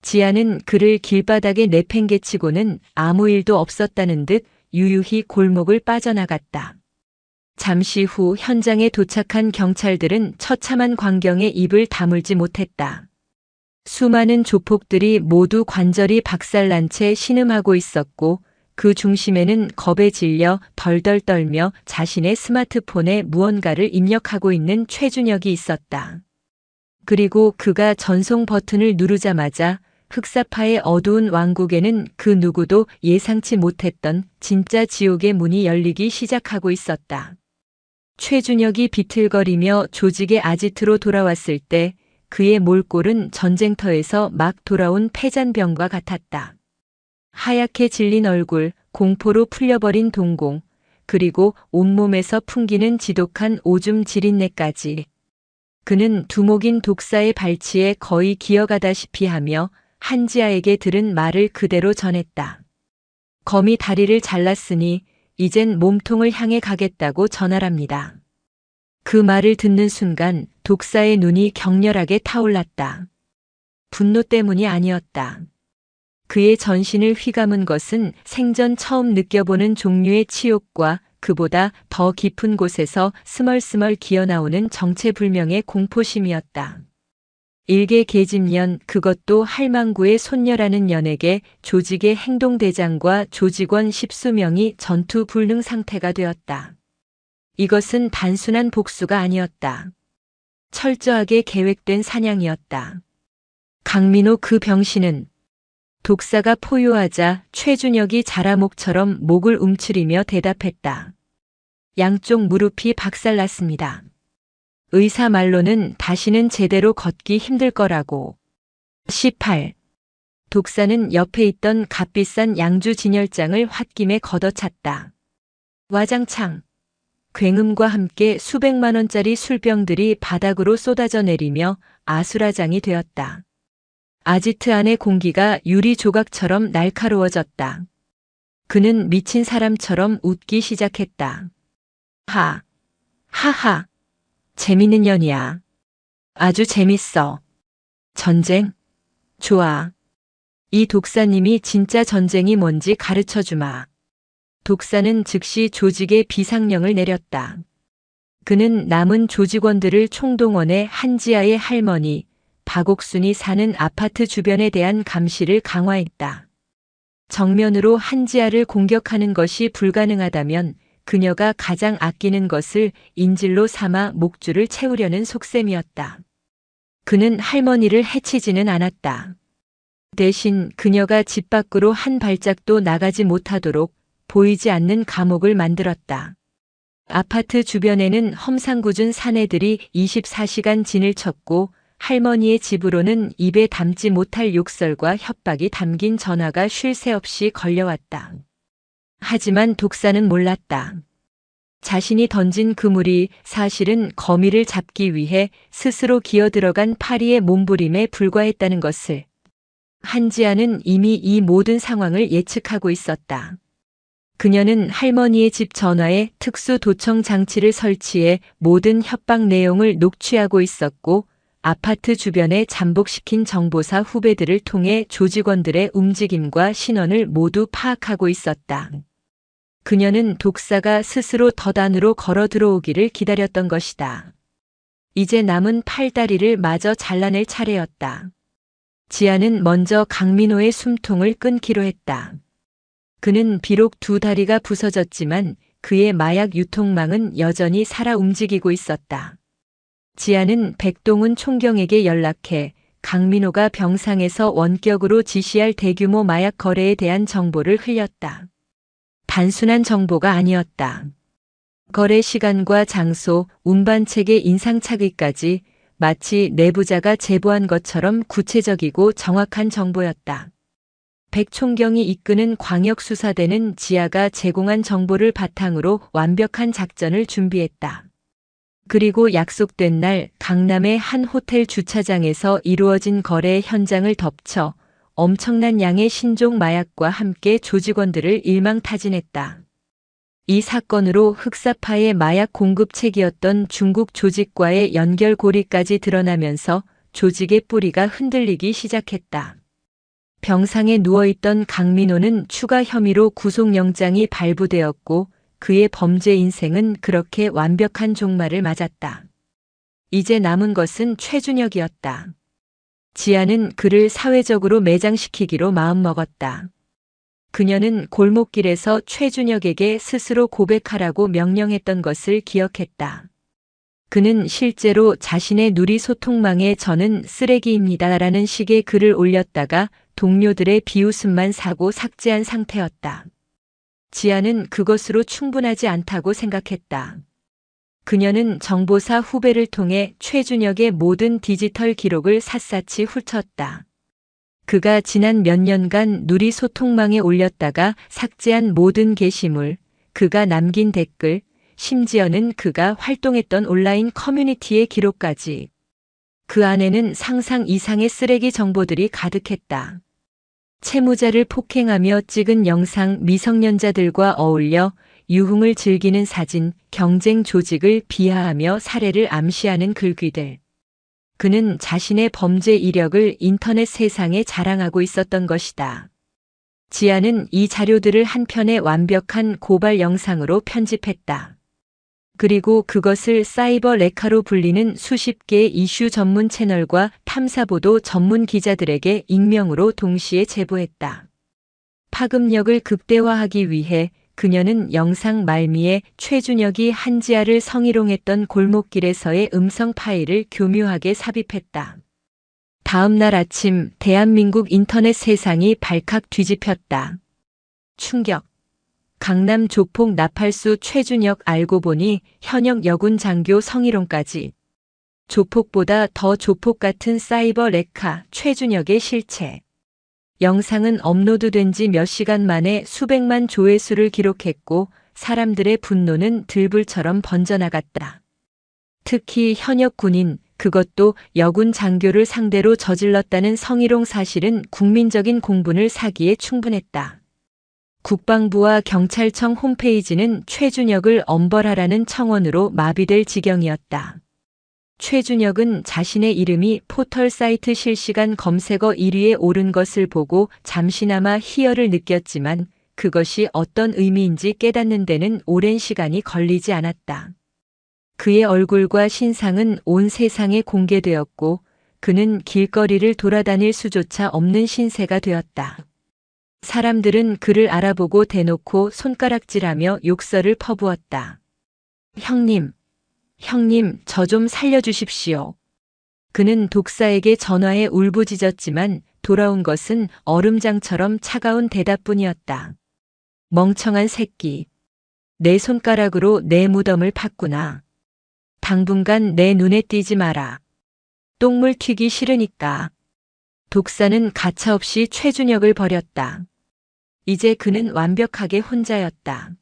지아는 그를 길바닥에 내팽개치고는 아무 일도 없었다는 듯 유유히 골목을 빠져나갔다. 잠시 후 현장에 도착한 경찰들은 처참한 광경에 입을 다물지 못했다. 수많은 조폭들이 모두 관절이 박살난 채 신음하고 있었고 그 중심에는 겁에 질려 덜덜 떨며 자신의 스마트폰에 무언가를 입력하고 있는 최준혁이 있었다. 그리고 그가 전송 버튼을 누르자마자 흑사파의 어두운 왕국에는 그 누구도 예상치 못했던 진짜 지옥의 문이 열리기 시작하고 있었다. 최준혁이 비틀거리며 조직의 아지트로 돌아왔을 때 그의 몰골은 전쟁터에서 막 돌아온 패잔병과 같았다. 하얗게 질린 얼굴, 공포로 풀려버린 동공, 그리고 온몸에서 풍기는 지독한 오줌 지린내까지. 그는 두목인 독사의 발치에 거의 기어가다시피 하며 한지아에게 들은 말을 그대로 전했다. 검이 다리를 잘랐으니 이젠 몸통을 향해 가겠다고 전하랍니다. 그 말을 듣는 순간 독사의 눈이 격렬하게 타올랐다. 분노 때문이 아니었다. 그의 전신을 휘감은 것은 생전 처음 느껴보는 종류의 치욕과 그보다 더 깊은 곳에서 스멀스멀 기어나오는 정체불명의 공포심이었다. 일개 계집년, 그것도 할망구의 손녀라는 연에게 조직의 행동대장과 조직원 10수명이 전투 불능 상태가 되었다. 이것은 단순한 복수가 아니었다. 철저하게 계획된 사냥이었다. 강민호 그 병신은 독사가 포효하자 최준혁이 자라목처럼 목을 움츠리며 대답했다. 양쪽 무릎이 박살났습니다. 의사 말로는 다시는 제대로 걷기 힘들 거라고. 18. 독사는 옆에 있던 값비싼 양주 진열장을 홧김에 걷어찼다. 와장창. 굉음과 함께 수백만 원짜리 술병들이 바닥으로 쏟아져 내리며 아수라장이 되었다. 아지트 안의 공기가 유리 조각처럼 날카로워졌다. 그는 미친 사람처럼 웃기 시작했다. 하하. 재밌는 년이야. 아주 재밌어. 전쟁? 좋아. 이 독사님이 진짜 전쟁이 뭔지 가르쳐 주마. 독사는 즉시 조직에 비상령을 내렸다. 그는 남은 조직원들을 총동원해 한지아의 할머니, 박옥순이 사는 아파트 주변에 대한 감시를 강화했다. 정면으로 한지아를 공격하는 것이 불가능하다면 그녀가 가장 아끼는 것을 인질로 삼아 목줄을 채우려는 속셈이었다. 그는 할머니를 해치지는 않았다. 대신 그녀가 집 밖으로 한 발짝도 나가지 못하도록 보이지 않는 감옥을 만들었다. 아파트 주변에는 험상궂은 사내들이 24시간 진을 쳤고 할머니의 집으로는 입에 담지 못할 욕설과 협박이 담긴 전화가 쉴 새 없이 걸려왔다. 하지만 독사는 몰랐다. 자신이 던진 그물이 사실은 거미를 잡기 위해 스스로 기어들어간 파리의 몸부림에 불과했다는 것을. 한지아는 이미 이 모든 상황을 예측하고 있었다. 그녀는 할머니의 집 전화에 특수 도청 장치를 설치해 모든 협박 내용을 녹취하고 있었고 아파트 주변에 잠복시킨 정보사 후배들을 통해 조직원들의 움직임과 신원을 모두 파악하고 있었다. 그녀는 독사가 스스로 덫안으로 걸어 들어오기를 기다렸던 것이다. 이제 남은 팔다리를 마저 잘라낼 차례였다. 지아는 먼저 강민호의 숨통을 끊기로 했다. 그는 비록 두 다리가 부서졌지만 그의 마약 유통망은 여전히 살아 움직이고 있었다. 지아는 백동훈 총경에게 연락해 강민호가 병상에서 원격으로 지시할 대규모 마약 거래에 대한 정보를 흘렸다. 단순한 정보가 아니었다. 거래 시간과 장소, 운반책의 인상착의까지 마치 내부자가 제보한 것처럼 구체적이고 정확한 정보였다. 백 총경이 이끄는 광역수사대는 지아가 제공한 정보를 바탕으로 완벽한 작전을 준비했다. 그리고 약속된 날 강남의 한 호텔 주차장에서 이루어진 거래 현장을 덮쳐 엄청난 양의 신종 마약과 함께 조직원들을 일망타진했다. 이 사건으로 흑사파의 마약 공급책이었던 중국 조직과의 연결고리까지 드러나면서 조직의 뿌리가 흔들리기 시작했다. 병상에 누워있던 강민호는 추가 혐의로 구속영장이 발부되었고 그의 범죄 인생은 그렇게 완벽한 종말을 맞았다. 이제 남은 것은 최준혁이었다. 지아는 그를 사회적으로 매장시키기로 마음먹었다. 그녀는 골목길에서 최준혁에게 스스로 고백하라고 명령했던 것을 기억했다. 그는 실제로 자신의 누리 소통망에 저는 쓰레기입니다라는 식의 글을 올렸다가 동료들의 비웃음만 사고 삭제한 상태였다. 지아는 그것으로 충분하지 않다고 생각했다. 그녀는 정보사 후배를 통해 최준혁의 모든 디지털 기록을 샅샅이 훑었다. 그가 지난 몇 년간 누리 소통망에 올렸다가 삭제한 모든 게시물, 그가 남긴 댓글, 심지어는 그가 활동했던 온라인 커뮤니티의 기록까지. 그 안에는 상상 이상의 쓰레기 정보들이 가득했다. 채무자를 폭행하며 찍은 영상, 미성년자들과 어울려 유흥을 즐기는 사진, 경쟁 조직을 비하하며 사례를 암시하는 글귀들. 그는 자신의 범죄 이력을 인터넷 세상에 자랑하고 있었던 것이다. 지아는 이 자료들을 한 편의 완벽한 고발 영상으로 편집했다. 그리고 그것을 사이버 레카로 불리는 수십 개의 이슈 전문 채널과 탐사보도 전문 기자들에게 익명으로 동시에 제보했다. 파급력을 극대화하기 위해 그녀는 영상 말미에 최준혁이 한지아를 성희롱했던 골목길에서의 음성 파일을 교묘하게 삽입했다. 다음 날 아침 대한민국 인터넷 세상이 발칵 뒤집혔다. 충격. 강남 조폭 나팔수 최준혁 알고 보니 현역 여군 장교 성희롱까지. 조폭보다 더 조폭 같은 사이버 레카 최준혁의 실체. 영상은 업로드된 지 몇 시간 만에 수백만 조회수를 기록했고 사람들의 분노는 들불처럼 번져나갔다. 특히 현역 군인, 그것도 여군 장교를 상대로 저질렀다는 성희롱 사실은 국민적인 공분을 사기에 충분했다. 국방부와 경찰청 홈페이지는 최준혁을 엄벌하라는 청원으로 마비될 지경이었다. 최준혁은 자신의 이름이 포털 사이트 실시간 검색어 1위에 오른 것을 보고 잠시나마 희열을 느꼈지만 그것이 어떤 의미인지 깨닫는 데는 오랜 시간이 걸리지 않았다. 그의 얼굴과 신상은 온 세상에 공개되었고 그는 길거리를 돌아다닐 수조차 없는 신세가 되었다. 사람들은 그를 알아보고 대놓고 손가락질하며 욕설을 퍼부었다. 형님, 저 좀 살려주십시오. 그는 독사에게 전화해 울부짖었지만 돌아온 것은 얼음장처럼 차가운 대답뿐이었다. 멍청한 새끼. 내 손가락으로 내 무덤을 팠구나. 당분간 내 눈에 띄지 마라. 똥물 튀기 싫으니까. 독사는 가차없이 최준혁을 버렸다. 이제 그는 완벽하게 혼자였다.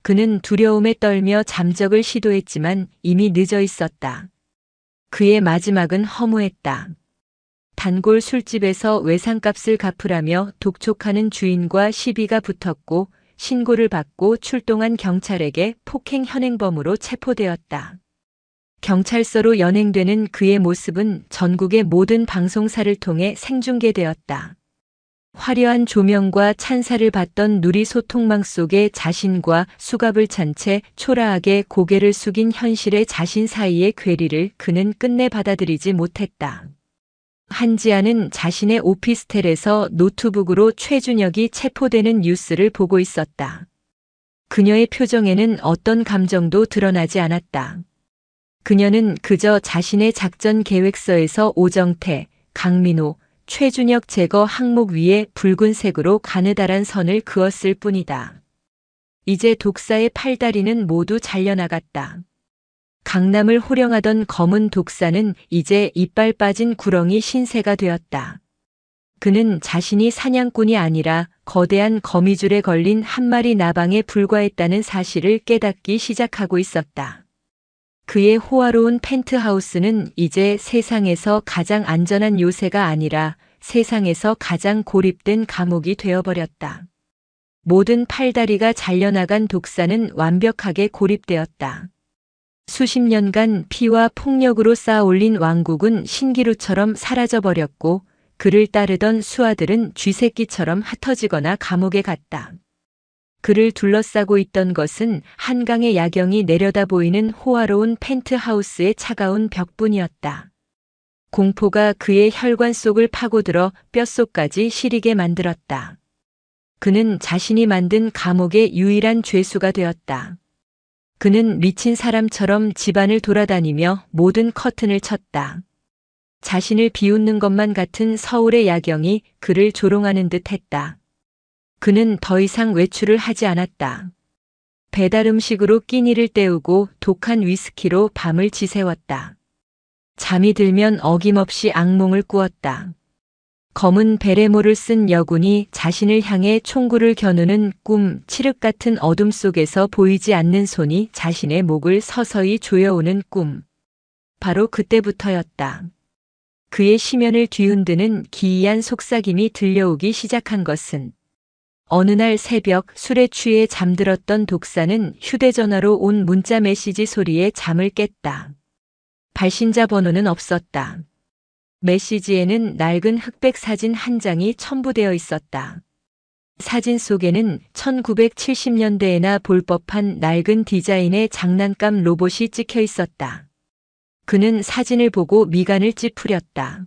그는 두려움에 떨며 잠적을 시도했지만 이미 늦어 있었다. 그의 마지막은 허무했다. 단골 술집에서 외상값을 갚으라며 독촉하는 주인과 시비가 붙었고 신고를 받고 출동한 경찰에게 폭행 현행범으로 체포되었다. 경찰서로 연행되는 그의 모습은 전국의 모든 방송사를 통해 생중계되었다. 화려한 조명과 찬사를 받던 누리 소통망 속에 자신과 수갑을 찬 채 초라하게 고개를 숙인 현실의 자신 사이의 괴리를 그는 끝내 받아들이지 못했다. 한지아는 자신의 오피스텔에서 노트북으로 최준혁이 체포되는 뉴스를 보고 있었다. 그녀의 표정에는 어떤 감정도 드러나지 않았다. 그녀는 그저 자신의 작전 계획서에서 오정태, 강민호, 최준혁 제거 항목 위에 붉은색으로 가느다란 선을 그었을 뿐이다. 이제 독사의 팔다리는 모두 잘려나갔다. 강남을 호령하던 검은 독사는 이제 이빨 빠진 구렁이 신세가 되었다. 그는 자신이 사냥꾼이 아니라 거대한 거미줄에 걸린 한 마리 나방에 불과했다는 사실을 깨닫기 시작하고 있었다. 그의 호화로운 펜트하우스는 이제 세상에서 가장 안전한 요새가 아니라 세상에서 가장 고립된 감옥이 되어버렸다. 모든 팔다리가 잘려나간 독사는 완벽하게 고립되었다. 수십 년간 피와 폭력으로 쌓아올린 왕국은 신기루처럼 사라져버렸고 그를 따르던 수하들은 쥐새끼처럼 흩어지거나 감옥에 갔다. 그를 둘러싸고 있던 것은 한강의 야경이 내려다 보이는 호화로운 펜트하우스의 차가운 벽뿐이었다. 공포가 그의 혈관 속을 파고들어 뼛속까지 시리게 만들었다. 그는 자신이 만든 감옥의 유일한 죄수가 되었다. 그는 미친 사람처럼 집안을 돌아다니며 모든 커튼을 쳤다. 자신을 비웃는 것만 같은 서울의 야경이 그를 조롱하는 듯 했다. 그는 더 이상 외출을 하지 않았다. 배달 음식으로 끼니를 때우고 독한 위스키로 밤을 지새웠다. 잠이 들면 어김없이 악몽을 꾸었다. 검은 베레모를 쓴 여군이 자신을 향해 총구를 겨누는 꿈, 칠흑 같은 어둠 속에서 보이지 않는 손이 자신의 목을 서서히 조여오는 꿈. 바로 그때부터였다. 그의 심연을 뒤흔드는 기이한 속삭임이 들려오기 시작한 것은 어느 날 새벽 술에 취해 잠들었던 독사는 휴대전화로 온 문자 메시지 소리에 잠을 깼다. 발신자 번호는 없었다. 메시지에는 낡은 흑백 사진 한 장이 첨부되어 있었다. 사진 속에는 1970년대에나 볼 법한 낡은 디자인의 장난감 로봇이 찍혀 있었다. 그는 사진을 보고 미간을 찌푸렸다.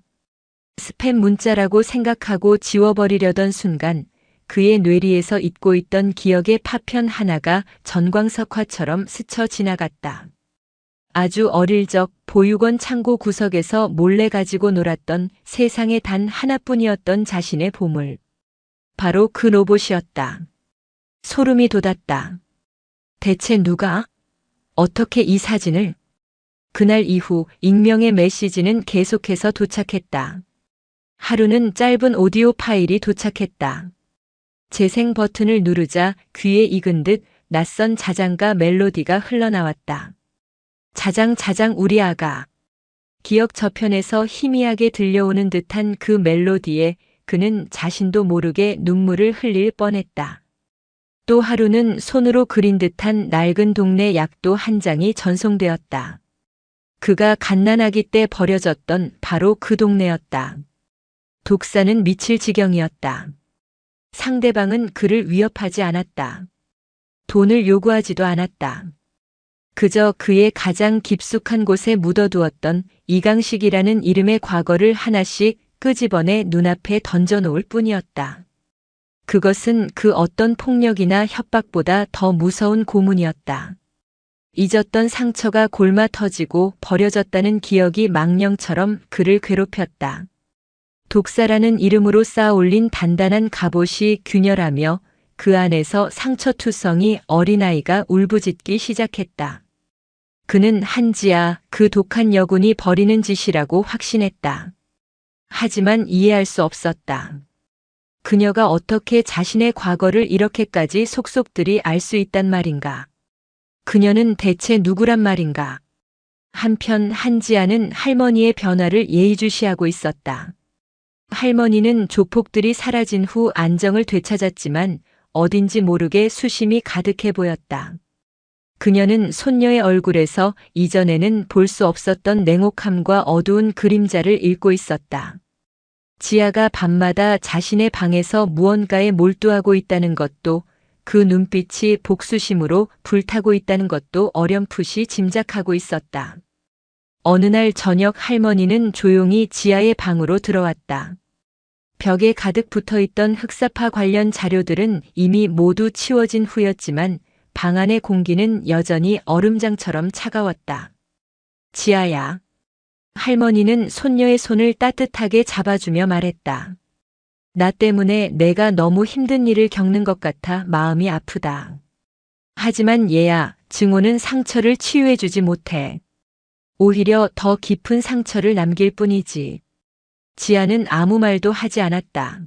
스팸 문자라고 생각하고 지워버리려던 순간 그의 뇌리에서 잊고 있던 기억의 파편 하나가 전광석화처럼 스쳐 지나갔다. 아주 어릴 적 보육원 창고 구석에서 몰래 가지고 놀았던 세상에 단 하나뿐이었던 자신의 보물. 바로 그 로봇이었다. 소름이 돋았다. 대체 누가? 어떻게 이 사진을? 그날 이후 익명의 메시지는 계속해서 도착했다. 하루는 짧은 오디오 파일이 도착했다. 재생 버튼을 누르자 귀에 익은 듯 낯선 자장가 멜로디가 흘러나왔다. 자장 자장 우리 아가. 기억 저편에서 희미하게 들려오는 듯한 그 멜로디에 그는 자신도 모르게 눈물을 흘릴 뻔했다. 또 하루는 손으로 그린 듯한 낡은 동네 약도 한 장이 전송되었다. 그가 갓난아기 때 버려졌던 바로 그 동네였다. 독사는 미칠 지경이었다. 상대방은 그를 위협하지 않았다. 돈을 요구하지도 않았다. 그저 그의 가장 깊숙한 곳에 묻어두었던 이강식이라는 이름의 과거를 하나씩 끄집어내 눈앞에 던져놓을 뿐이었다. 그것은 그 어떤 폭력이나 협박보다 더 무서운 고문이었다. 잊었던 상처가 골마 터지고 버려졌다는 기억이 망령처럼 그를 괴롭혔다. 독사라는 이름으로 쌓아올린 단단한 갑옷이 균열하며 그 안에서 상처투성이 어린아이가 울부짖기 시작했다. 그는 한지아 그 독한 여군이 벌이는 짓이라고 확신했다. 하지만 이해할 수 없었다. 그녀가 어떻게 자신의 과거를 이렇게까지 속속들이 알 수 있단 말인가? 그녀는 대체 누구란 말인가? 한편 한지아는 할머니의 변화를 예의주시하고 있었다. 할머니는 조폭들이 사라진 후 안정을 되찾았지만 어딘지 모르게 수심이 가득해 보였다. 그녀는 손녀의 얼굴에서 이전에는 볼 수 없었던 냉혹함과 어두운 그림자를 읽고 있었다. 지아가 밤마다 자신의 방에서 무언가에 몰두하고 있다는 것도 그 눈빛이 복수심으로 불타고 있다는 것도 어렴풋이 짐작하고 있었다. 어느 날 저녁 할머니는 조용히 지아의 방으로 들어왔다. 벽에 가득 붙어있던 흑사파 관련 자료들은 이미 모두 치워진 후였지만 방 안의 공기는 여전히 얼음장처럼 차가웠다. 지아야. 할머니는 손녀의 손을 따뜻하게 잡아주며 말했다. 나 때문에 내가 너무 힘든 일을 겪는 것 같아 마음이 아프다. 하지만 얘야, 증오는 상처를 치유해주지 못해. 오히려 더 깊은 상처를 남길 뿐이지. 지아는 아무 말도 하지 않았다.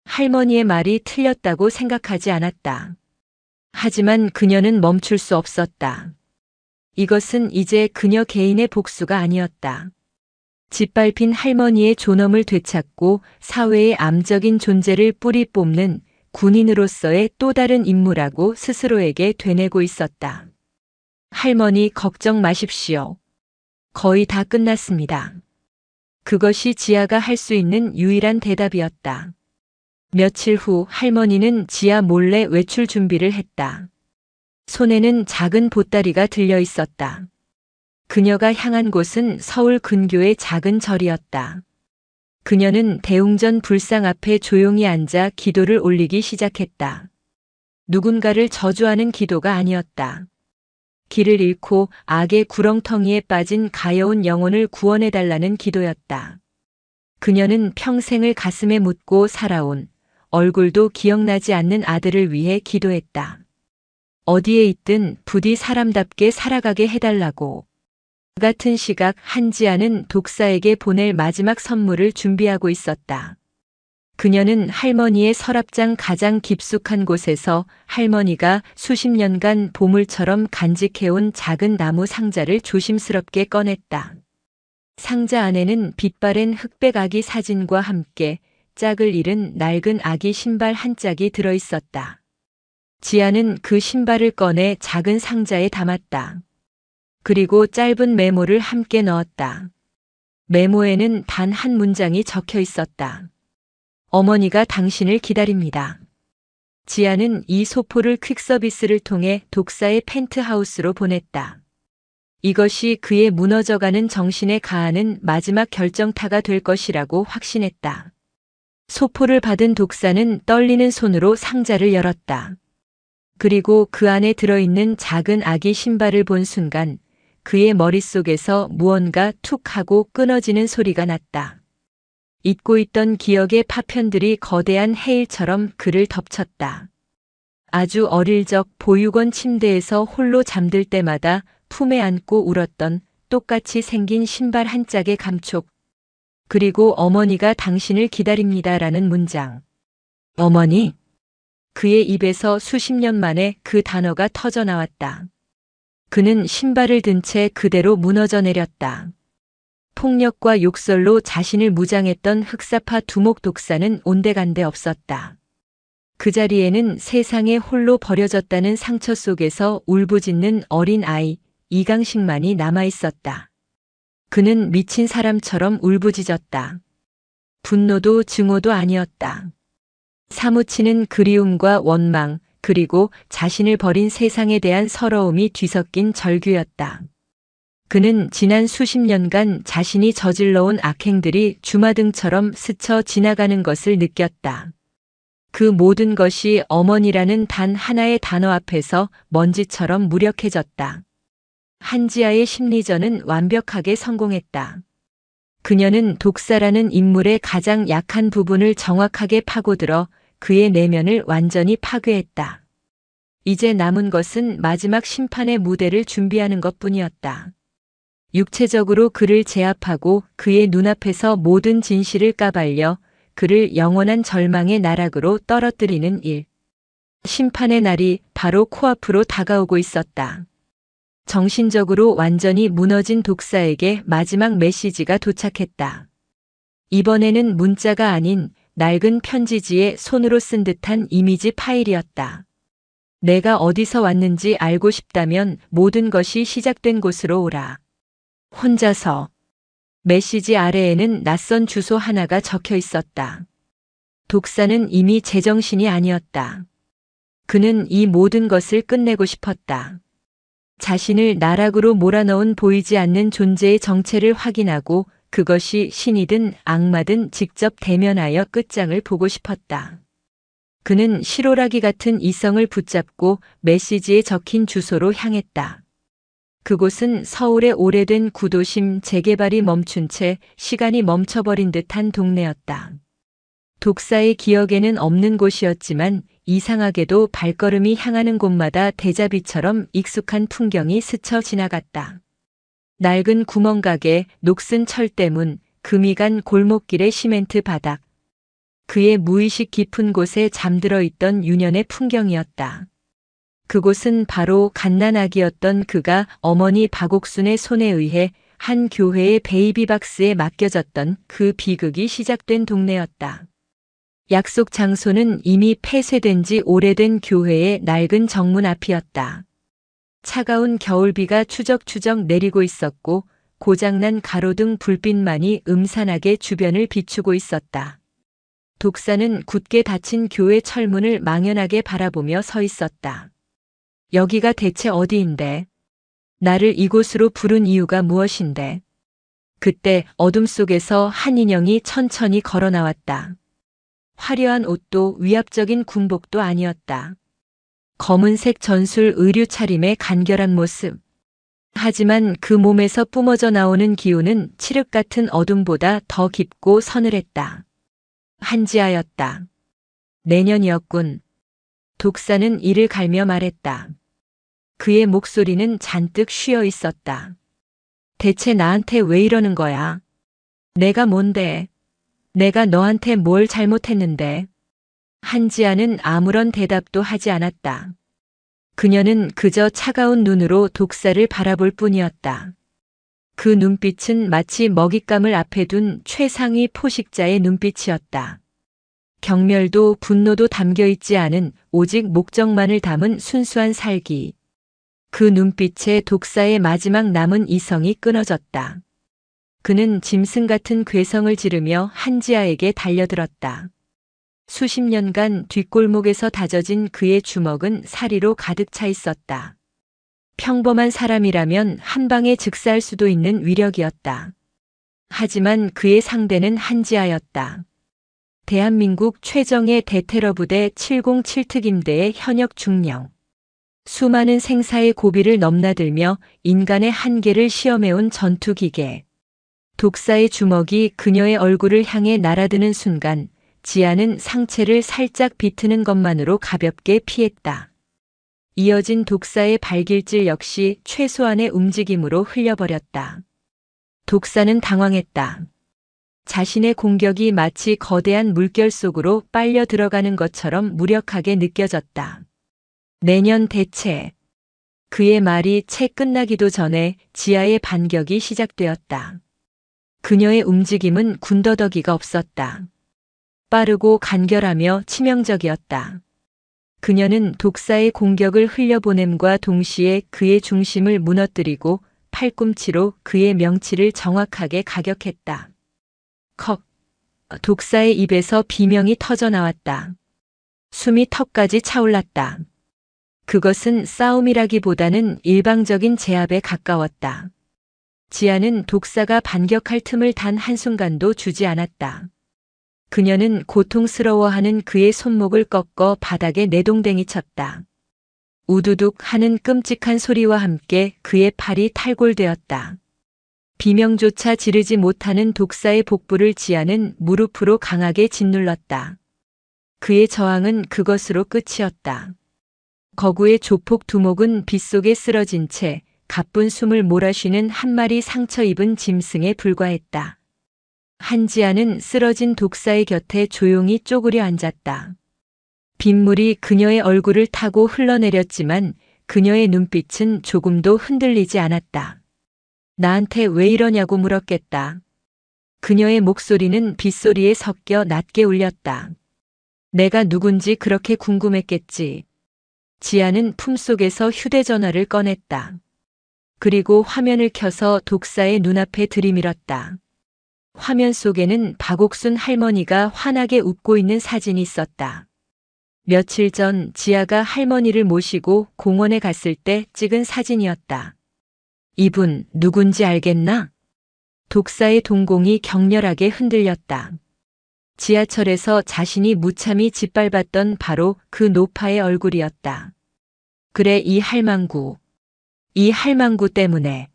할머니의 말이 틀렸다고 생각하지 않았다. 하지만 그녀는 멈출 수 없었다. 이것은 이제 그녀 개인의 복수가 아니었다. 짓밟힌 할머니의 존엄을 되찾고 사회의 암적인 존재를 뿌리 뽑는 군인으로서의 또 다른 임무라고 스스로에게 되뇌고 있었다. 할머니 걱정 마십시오. 거의 다 끝났습니다. 그것이 지아가 할 수 있는 유일한 대답이었다. 며칠 후 할머니는 지아 몰래 외출 준비를 했다. 손에는 작은 보따리가 들려 있었다. 그녀가 향한 곳은 서울 근교의 작은 절이었다. 그녀는 대웅전 불상 앞에 조용히 앉아 기도를 올리기 시작했다. 누군가를 저주하는 기도가 아니었다. 길을 잃고 악의 구렁텅이에 빠진 가여운 영혼을 구원해달라는 기도였다. 그녀는 평생을 가슴에 묻고 살아온 얼굴도 기억나지 않는 아들을 위해 기도했다. 어디에 있든 부디 사람답게 살아가게 해달라고. 그 같은 시각 한지아는 독사에게 보낼 마지막 선물을 준비하고 있었다. 그녀는 할머니의 서랍장 가장 깊숙한 곳에서 할머니가 수십 년간 보물처럼 간직해온 작은 나무 상자를 조심스럽게 꺼냈다. 상자 안에는 빛바랜 흑백 아기 사진과 함께 짝을 잃은 낡은 아기 신발 한 짝이 들어있었다. 지아는 그 신발을 꺼내 작은 상자에 담았다. 그리고 짧은 메모를 함께 넣었다. 메모에는 단 한 문장이 적혀 있었다. 어머니가 당신을 기다립니다. 지아는 이 소포를 퀵서비스를 통해 독사의 펜트하우스로 보냈다. 이것이 그의 무너져가는 정신에 가하는 마지막 결정타가 될 것이라고 확신했다. 소포를 받은 독사는 떨리는 손으로 상자를 열었다. 그리고 그 안에 들어있는 작은 아기 신발을 본 순간 그의 머릿속에서 무언가 툭 하고 끊어지는 소리가 났다. 잊고 있던 기억의 파편들이 거대한 해일처럼 그를 덮쳤다. 아주 어릴 적 보육원 침대에서 홀로 잠들 때마다 품에 안고 울었던 똑같이 생긴 신발 한 짝의 감촉. 그리고 어머니가 당신을 기다립니다라는 문장. 어머니? 그의 입에서 수십 년 만에 그 단어가 터져 나왔다. 그는 신발을 든 채 그대로 무너져 내렸다. 폭력과 욕설로 자신을 무장했던 흑사파 두목 독사는 온데간데 없었다. 그 자리에는 세상에 홀로 버려졌다는 상처 속에서 울부짖는 어린 아이 이강식만이 남아있었다. 그는 미친 사람처럼 울부짖었다. 분노도 증오도 아니었다. 사무치는 그리움과 원망, 그리고 자신을 버린 세상에 대한 서러움이 뒤섞인 절규였다. 그는 지난 수십 년간 자신이 저질러온 악행들이 주마등처럼 스쳐 지나가는 것을 느꼈다. 그 모든 것이 어머니라는 단 하나의 단어 앞에서 먼지처럼 무력해졌다. 한지아의 심리전은 완벽하게 성공했다. 그녀는 독사라는 인물의 가장 약한 부분을 정확하게 파고들어 그의 내면을 완전히 파괴했다. 이제 남은 것은 마지막 심판의 무대를 준비하는 것뿐이었다. 육체적으로 그를 제압하고 그의 눈앞에서 모든 진실을 까발려 그를 영원한 절망의 나락으로 떨어뜨리는 일. 심판의 날이 바로 코앞으로 다가오고 있었다. 정신적으로 완전히 무너진 독사에게 마지막 메시지가 도착했다. 이번에는 문자가 아닌 낡은 편지지에 손으로 쓴 듯한 이미지 파일이었다. 내가 어디서 왔는지 알고 싶다면 모든 것이 시작된 곳으로 오라. 혼자서. 메시지 아래에는 낯선 주소 하나가 적혀 있었다. 독사는 이미 제정신이 아니었다. 그는 이 모든 것을 끝내고 싶었다. 자신을 나락으로 몰아넣은 보이지 않는 존재의 정체를 확인하고 그것이 신이든 악마든 직접 대면하여 끝장을 보고 싶었다. 그는 실오라기 같은 이성을 붙잡고 메시지에 적힌 주소로 향했다. 그곳은 서울의 오래된 구도심 재개발이 멈춘 채 시간이 멈춰버린 듯한 동네였다. 독사의 기억에는 없는 곳이었지만 이상하게도 발걸음이 향하는 곳마다 데자비처럼 익숙한 풍경이 스쳐 지나갔다. 낡은 구멍가게, 녹슨 철대문, 금이 간 골목길의 시멘트 바닥. 그의 무의식 깊은 곳에 잠들어 있던 유년의 풍경이었다. 그곳은 바로 갓난아기였던 그가 어머니 박옥순의 손에 의해 한 교회의 베이비박스에 맡겨졌던 그 비극이 시작된 동네였다. 약속 장소는 이미 폐쇄된 지 오래된 교회의 낡은 정문 앞이었다. 차가운 겨울비가 추적추적 내리고 있었고 고장난 가로등 불빛만이 음산하게 주변을 비추고 있었다. 독사는 굳게 닫힌 교회 철문을 망연하게 바라보며 서 있었다. 여기가 대체 어디인데? 나를 이곳으로 부른 이유가 무엇인데? 그때 어둠 속에서 한 인형이 천천히 걸어 나왔다. 화려한 옷도 위압적인 군복도 아니었다. 검은색 전술 의류 차림의 간결한 모습. 하지만 그 몸에서 뿜어져 나오는 기운은 칠흑 같은 어둠보다 더 깊고 서늘했다. 한지아였다. 내년이었군. 독사는 이를 갈며 말했다. 그의 목소리는 잔뜩 쉬어 있었다. 대체 나한테 왜 이러는 거야? 내가 뭔데? 내가 너한테 뭘 잘못했는데? 한지아는 아무런 대답도 하지 않았다. 그녀는 그저 차가운 눈으로 독사를 바라볼 뿐이었다. 그 눈빛은 마치 먹잇감을 앞에 둔 최상위 포식자의 눈빛이었다. 경멸도 분노도 담겨 있지 않은 오직 목적만을 담은 순수한 살기. 그 눈빛에 독사의 마지막 남은 이성이 끊어졌다. 그는 짐승 같은 괴성을 지르며 한지아에게 달려들었다. 수십 년간 뒷골목에서 다져진 그의 주먹은 사리로 가득 차 있었다. 평범한 사람이라면 한 방에 즉사할 수도 있는 위력이었다. 하지만 그의 상대는 한지아였다. 대한민국 최정예 대테러 부대 707특임대의 현역 중령. 수많은 생사의 고비를 넘나들며 인간의 한계를 시험해온 전투기계. 독사의 주먹이 그녀의 얼굴을 향해 날아드는 순간 지아는 상체를 살짝 비트는 것만으로 가볍게 피했다. 이어진 독사의 발길질 역시 최소한의 움직임으로 흘려버렸다. 독사는 당황했다. 자신의 공격이 마치 거대한 물결 속으로 빨려 들어가는 것처럼 무력하게 느껴졌다. 내년 대체. 그의 말이 채 끝나기도 전에 지아의 반격이 시작되었다. 그녀의 움직임은 군더더기가 없었다. 빠르고 간결하며 치명적이었다. 그녀는 독사의 공격을 흘려보냄과 동시에 그의 중심을 무너뜨리고 팔꿈치로 그의 명치를 정확하게 가격했다. 컥. 독사의 입에서 비명이 터져 나왔다. 숨이 턱까지 차올랐다. 그것은 싸움이라기보다는 일방적인 제압에 가까웠다. 지아는 독사가 반격할 틈을 단 한순간도 주지 않았다. 그녀는 고통스러워하는 그의 손목을 꺾어 바닥에 내동댕이 쳤다. 우두둑 하는 끔찍한 소리와 함께 그의 팔이 탈골되었다. 비명조차 지르지 못하는 독사의 복부를 지아는 무릎으로 강하게 짓눌렀다. 그의 저항은 그것으로 끝이었다. 거구의 조폭 두목은 빗속에 쓰러진 채 가쁜 숨을 몰아쉬는 한 마리 상처 입은 짐승에 불과했다. 한지아는 쓰러진 독사의 곁에 조용히 쪼그려 앉았다. 빗물이 그녀의 얼굴을 타고 흘러내렸지만 그녀의 눈빛은 조금도 흔들리지 않았다. 나한테 왜 이러냐고 물었겠다. 그녀의 목소리는 빗소리에 섞여 낮게 울렸다. 내가 누군지 그렇게 궁금했겠지. 지아는 품속에서 휴대전화를 꺼냈다. 그리고 화면을 켜서 독사의 눈앞에 들이밀었다. 화면 속에는 박옥순 할머니가 환하게 웃고 있는 사진이 있었다. 며칠 전 지아가 할머니를 모시고 공원에 갔을 때 찍은 사진이었다. 이분 누군지 알겠나? 독사의 동공이 격렬하게 흔들렸다. 지하철에서 자신이 무참히 짓밟았던 바로 그 노파의 얼굴이었다. 그래, 이 할망구. 이 할망구 때문에.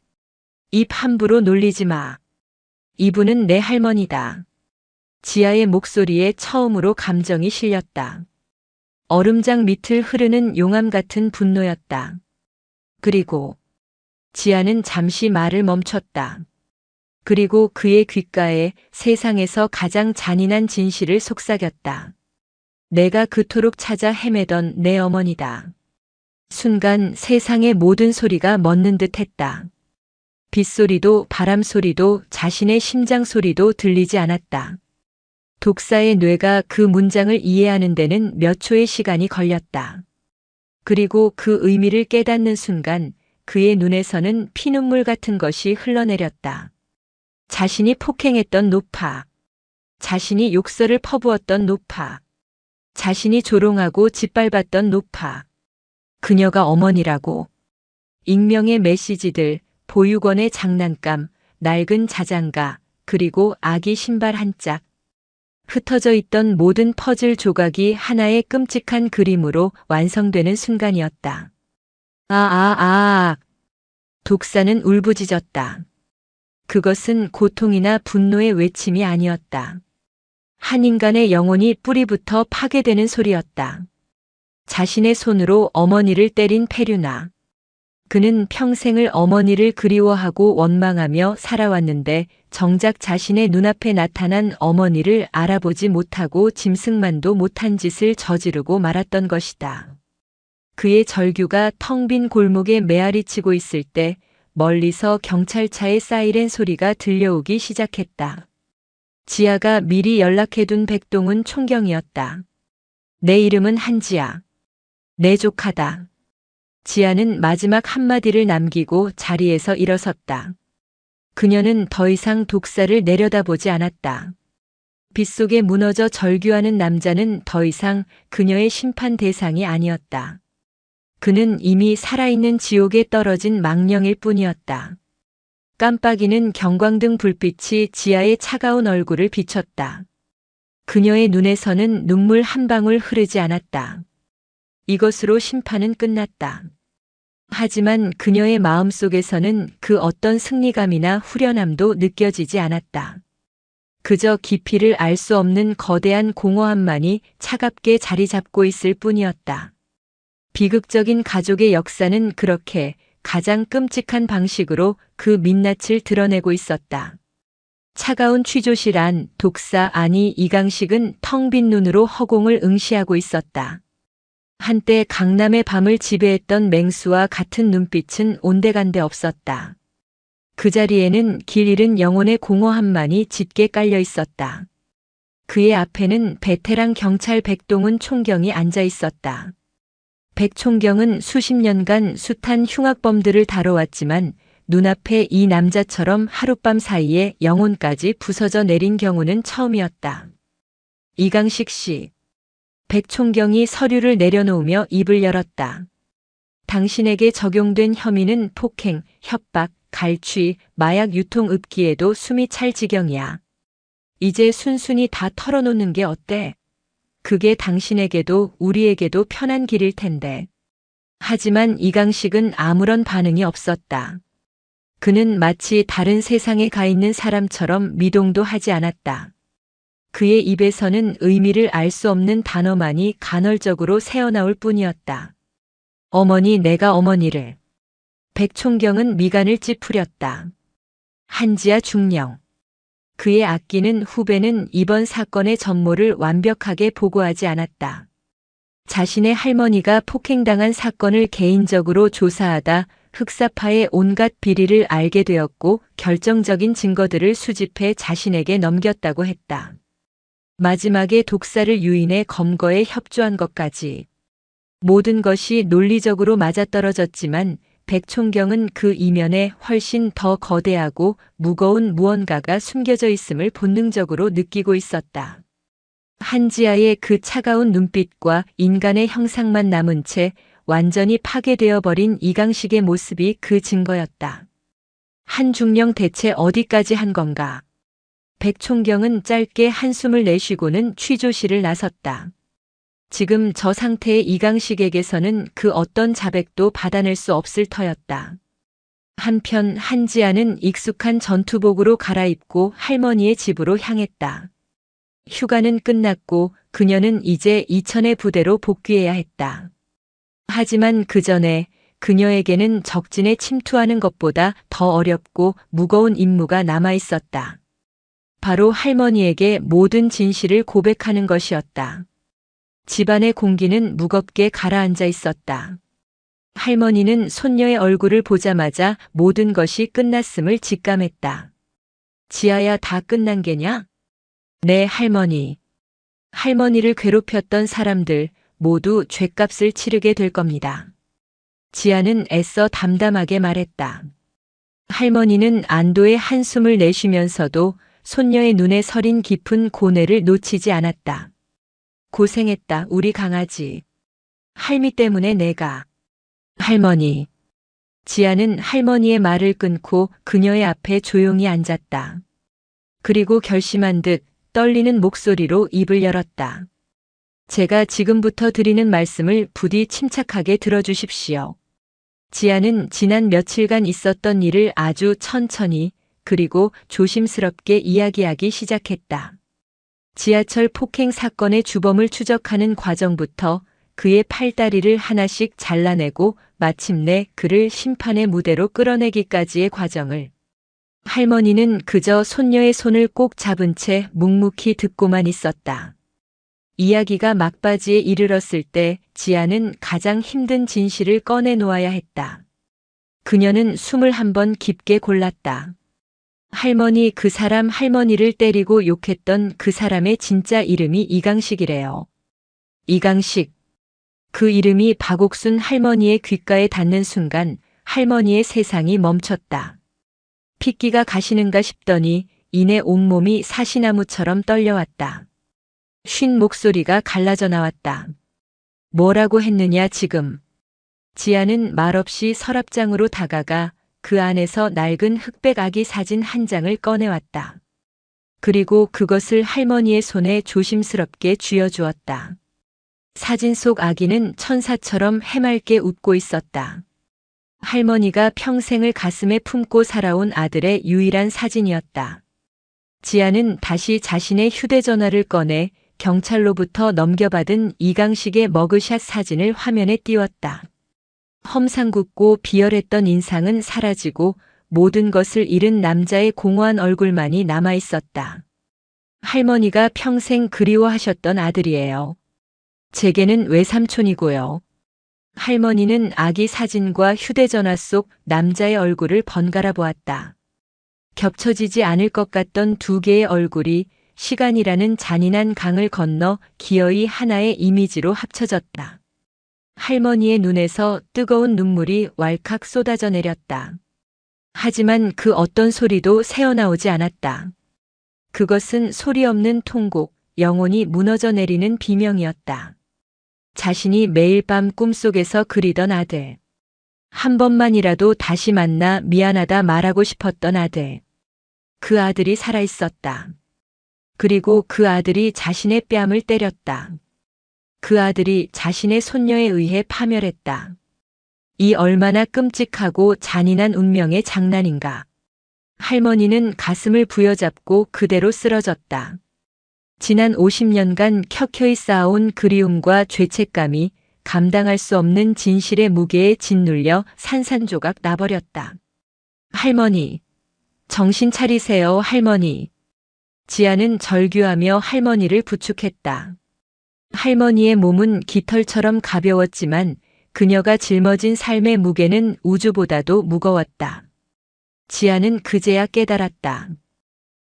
입 함부로 놀리지 마. 이분은 내 할머니다. 지아의 목소리에 처음으로 감정이 실렸다. 얼음장 밑을 흐르는 용암 같은 분노였다. 그리고 지아는 잠시 말을 멈췄다. 그리고 그의 귓가에 세상에서 가장 잔인한 진실을 속삭였다. 내가 그토록 찾아 헤매던 내 어머니다. 순간 세상의 모든 소리가 멎는 듯 했다. 빗소리도 바람소리도 자신의 심장 소리도 들리지 않았다. 독사의 뇌가 그 문장을 이해하는 데는 몇 초의 시간이 걸렸다. 그리고 그 의미를 깨닫는 순간 그의 눈에서는 피눈물 같은 것이 흘러내렸다. 자신이 폭행했던 노파. 자신이 욕설을 퍼부었던 노파. 자신이 조롱하고 짓밟았던 노파. 그녀가 어머니라고. 익명의 메시지들, 보육원의 장난감, 낡은 자장가, 그리고 아기 신발 한 짝. 흩어져 있던 모든 퍼즐 조각이 하나의 끔찍한 그림으로 완성되는 순간이었다. 독사는 울부짖었다. 그것은 고통이나 분노의 외침이 아니었다. 한 인간의 영혼이 뿌리부터 파괴되는 소리였다. 자신의 손으로 어머니를 때린 페류나. 그는 평생을 어머니를 그리워하고 원망하며 살아왔는데 정작 자신의 눈앞에 나타난 어머니를 알아보지 못하고 짐승만도 못한 짓을 저지르고 말았던 것이다. 그의 절규가 텅 빈 골목에 메아리치고 있을 때 멀리서 경찰차의 사이렌 소리가 들려오기 시작했다. 지아가 미리 연락해둔 백동은 총경이었다. 내 이름은 한지아. 내 조카다. 지아는 마지막 한마디를 남기고 자리에서 일어섰다. 그녀는 더 이상 독사를 내려다보지 않았다. 빗속에 무너져 절규하는 남자는 더 이상 그녀의 심판 대상이 아니었다. 그는 이미 살아있는 지옥에 떨어진 망령일 뿐이었다. 깜빡이는 경광등 불빛이 지아의 차가운 얼굴을 비췄다. 그녀의 눈에서는 눈물 한 방울 흐르지 않았다. 이것으로 심판은 끝났다. 하지만 그녀의 마음속에서는 그 어떤 승리감이나 후련함도 느껴지지 않았다. 그저 깊이를 알 수 없는 거대한 공허함만이 차갑게 자리 잡고 있을 뿐이었다. 비극적인 가족의 역사는 그렇게 가장 끔찍한 방식으로 그 민낯을 드러내고 있었다. 차가운 취조실 안 독사 아니 이강식은 텅 빈 눈으로 허공을 응시하고 있었다. 한때 강남의 밤을 지배했던 맹수와 같은 눈빛은 온데간데 없었다. 그 자리에는 길 잃은 영혼의 공허함만이 짙게 깔려 있었다. 그의 앞에는 베테랑 경찰 백동은 총경이 앉아 있었다. 백 총경은 수십 년간 숱한 흉악범들을 다뤄왔지만 눈앞에 이 남자처럼 하룻밤 사이에 영혼까지 부서져 내린 경우는 처음이었다. 이강식 씨. 백 총경이 서류를 내려놓으며 입을 열었다. 당신에게 적용된 혐의는 폭행, 협박, 갈취, 마약 유통 읍기에도 숨이 찰 지경이야. 이제 순순히 다 털어놓는 게 어때? 그게 당신에게도 우리에게도 편한 길일 텐데. 하지만 이강식은 아무런 반응이 없었다. 그는 마치 다른 세상에 가 있는 사람처럼 미동도 하지 않았다. 그의 입에서는 의미를 알 수 없는 단어만이 간헐적으로 새어나올 뿐이었다. 어머니, 내가 어머니를. 백총경은 미간을 찌푸렸다. 한지아 중령. 그의 아끼는 후배는 이번 사건의 전모를 완벽하게 보고하지 않았다. 자신의 할머니가 폭행당한 사건을 개인적으로 조사하다 흑사파의 온갖 비리를 알게 되었고 결정적인 증거들을 수집해 자신에게 넘겼다고 했다. 마지막에 독사를 유인해 검거에 협조한 것까지. 모든 것이 논리적으로 맞아떨어졌지만 백총경은 그 이면에 훨씬 더 거대하고 무거운 무언가가 숨겨져 있음을 본능적으로 느끼고 있었다. 한지아의 그 차가운 눈빛과 인간의 형상만 남은 채 완전히 파괴되어 버린 이강식의 모습이 그 증거였다. 한중령 대체 어디까지 한 건가? 백총경은 짧게 한숨을 내쉬고는 취조실을 나섰다. 지금 저 상태의 이강식에게서는 그 어떤 자백도 받아낼 수 없을 터였다. 한편 한지아는 익숙한 전투복으로 갈아입고 할머니의 집으로 향했다. 휴가는 끝났고 그녀는 이제 이천의 부대로 복귀해야 했다. 하지만 그 전에 그녀에게는 적진에 침투하는 것보다 더 어렵고 무거운 임무가 남아 있었다. 바로 할머니에게 모든 진실을 고백하는 것이었다. 집안의 공기는 무겁게 가라앉아 있었다. 할머니는 손녀의 얼굴을 보자마자 모든 것이 끝났음을 직감했다. 지아야, 다 끝난 게냐? 네, 할머니. 할머니를 괴롭혔던 사람들 모두 죗값을 치르게 될 겁니다. 지아는 애써 담담하게 말했다. 할머니는 안도의 한숨을 내쉬면서도 손녀의 눈에 서린 깊은 고뇌를 놓치지 않았다. 고생했다, 우리 강아지. 할미 때문에 내가. 할머니. 지아는 할머니의 말을 끊고 그녀의 앞에 조용히 앉았다. 그리고 결심한 듯 떨리는 목소리로 입을 열었다. 제가 지금부터 드리는 말씀을 부디 침착하게 들어주십시오. 지아는 지난 며칠간 있었던 일을 아주 천천히 그리고 조심스럽게 이야기하기 시작했다. 지하철 폭행 사건의 주범을 추적하는 과정부터 그의 팔다리를 하나씩 잘라내고 마침내 그를 심판의 무대로 끌어내기까지의 과정을. 할머니는 그저 손녀의 손을 꼭 잡은 채 묵묵히 듣고만 있었다. 이야기가 막바지에 이르렀을 때 지아는 가장 힘든 진실을 꺼내놓아야 했다. 그녀는 숨을 한번 깊게 골랐다. 할머니, 그 사람 할머니를 때리고 욕했던 그 사람의 진짜 이름이 이강식이래요. 이강식. 그 이름이 박옥순 할머니의 귓가에 닿는 순간 할머니의 세상이 멈췄다. 핏기가 가시는가 싶더니 이내 온몸이 사시나무처럼 떨려왔다. 쉰 목소리가 갈라져 나왔다. 뭐라고 했느냐 지금. 지아는 말없이 서랍장으로 다가가 그 안에서 낡은 흑백 아기 사진 한 장을 꺼내왔다. 그리고 그것을 할머니의 손에 조심스럽게 쥐어주었다. 사진 속 아기는 천사처럼 해맑게 웃고 있었다. 할머니가 평생을 가슴에 품고 살아온 아들의 유일한 사진이었다. 지아는 다시 자신의 휴대전화를 꺼내 경찰로부터 넘겨받은 이강식의 머그샷 사진을 화면에 띄웠다. 험상궂고 비열했던 인상은 사라지고 모든 것을 잃은 남자의 공허한 얼굴만이 남아 있었다. 할머니가 평생 그리워하셨던 아들이에요. 제게는 외삼촌이고요. 할머니는 아기 사진과 휴대전화 속 남자의 얼굴을 번갈아 보았다. 겹쳐지지 않을 것 같던 두 개의 얼굴이 시간이라는 잔인한 강을 건너 기어이 하나의 이미지로 합쳐졌다. 할머니의 눈에서 뜨거운 눈물이 왈칵 쏟아져 내렸다. 하지만 그 어떤 소리도 새어나오지 않았다. 그것은 소리 없는 통곡, 영혼이 무너져 내리는 비명이었다. 자신이 매일 밤 꿈속에서 그리던 아들. 한 번만이라도 다시 만나 미안하다 말하고 싶었던 아들. 그 아들이 살아있었다. 그리고 그 아들이 자신의 뺨을 때렸다. 그 아들이 자신의 손녀에 의해 파멸했다. 이 얼마나 끔찍하고 잔인한 운명의 장난인가. 할머니는 가슴을 부여잡고 그대로 쓰러졌다. 지난 50년간 켜켜이 쌓아온 그리움과 죄책감이 감당할 수 없는 진실의 무게에 짓눌려 산산조각 나버렸다. 할머니, 정신 차리세요, 할머니. 지아는 절규하며 할머니를 부축했다. 할머니의 몸은 깃털처럼 가벼웠지만 그녀가 짊어진 삶의 무게는 우주보다도 무거웠다. 지아는 그제야 깨달았다.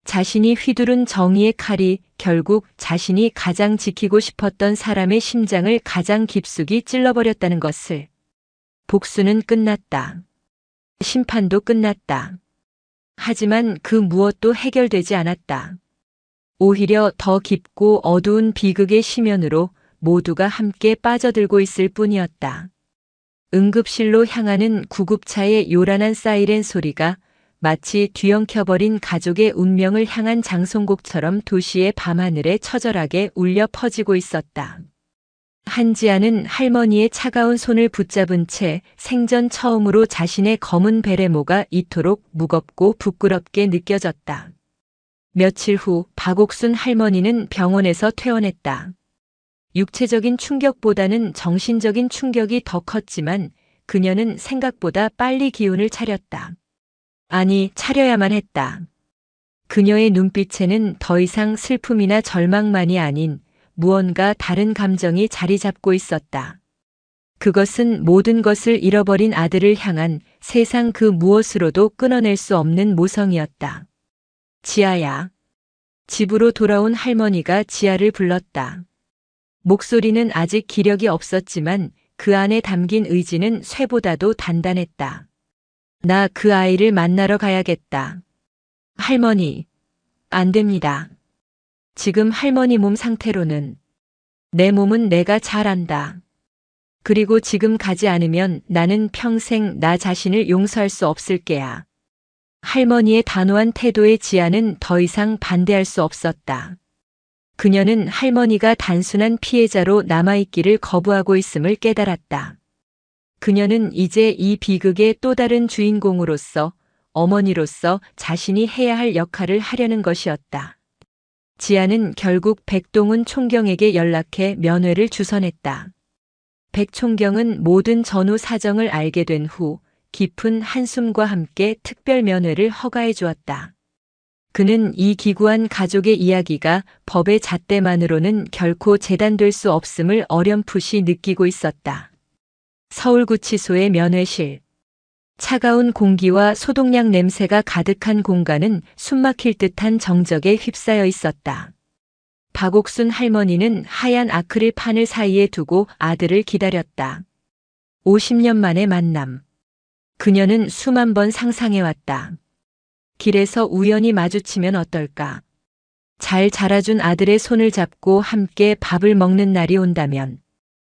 자신이 휘두른 정의의 칼이 결국 자신이 가장 지키고 싶었던 사람의 심장을 가장 깊숙이 찔러버렸다는 것을. 복수는 끝났다. 심판도 끝났다. 하지만 그 무엇도 해결되지 않았다. 오히려 더 깊고 어두운 비극의 심연으로 모두가 함께 빠져들고 있을 뿐이었다. 응급실로 향하는 구급차의 요란한 사이렌 소리가 마치 뒤엉켜버린 가족의 운명을 향한 장송곡처럼 도시의 밤하늘에 처절하게 울려 퍼지고 있었다. 한지아는 할머니의 차가운 손을 붙잡은 채 생전 처음으로 자신의 검은 베레모가 이토록 무겁고 부끄럽게 느껴졌다. 며칠 후 박옥순 할머니는 병원에서 퇴원했다. 육체적인 충격보다는 정신적인 충격이 더 컸지만 그녀는 생각보다 빨리 기운을 차렸다. 아니, 차려야만 했다. 그녀의 눈빛에는 더 이상 슬픔이나 절망만이 아닌 무언가 다른 감정이 자리 잡고 있었다. 그것은 모든 것을 잃어버린 아들을 향한 세상 그 무엇으로도 끊어낼 수 없는 모성이었다. 지아야. 집으로 돌아온 할머니가 지아를 불렀다. 목소리는 아직 기력이 없었지만 그 안에 담긴 의지는 쇠보다도 단단했다. 나 그 아이를 만나러 가야겠다. 할머니, 안 됩니다. 지금 할머니 몸 상태로는 내 몸은 내가 잘 안다. 그리고 지금 가지 않으면 나는 평생 나 자신을 용서할 수 없을 게야. 할머니의 단호한 태도에 지아는 더 이상 반대할 수 없었다. 그녀는 할머니가 단순한 피해자로 남아있기를 거부하고 있음을 깨달았다. 그녀는 이제 이 비극의 또 다른 주인공으로서, 어머니로서 자신이 해야 할 역할을 하려는 것이었다. 지아는 결국 백동훈 총경에게 연락해 면회를 주선했다. 백 총경은 모든 전후 사정을 알게 된 후 깊은 한숨과 함께 특별 면회를 허가해 주었다. 그는 이 기구한 가족의 이야기가 법의 잣대만으로는 결코 재단될 수 없음을 어렴풋이 느끼고 있었다. 서울구치소의 면회실. 차가운 공기와 소독약 냄새가 가득한 공간은 숨막힐 듯한 정적에 휩싸여 있었다. 박옥순 할머니는 하얀 아크릴판을 사이에 두고 아들을 기다렸다. 50년 만의 만남. 그녀는 수만 번 상상해왔다. 길에서 우연히 마주치면 어떨까? 잘 자라준 아들의 손을 잡고 함께 밥을 먹는 날이 온다면.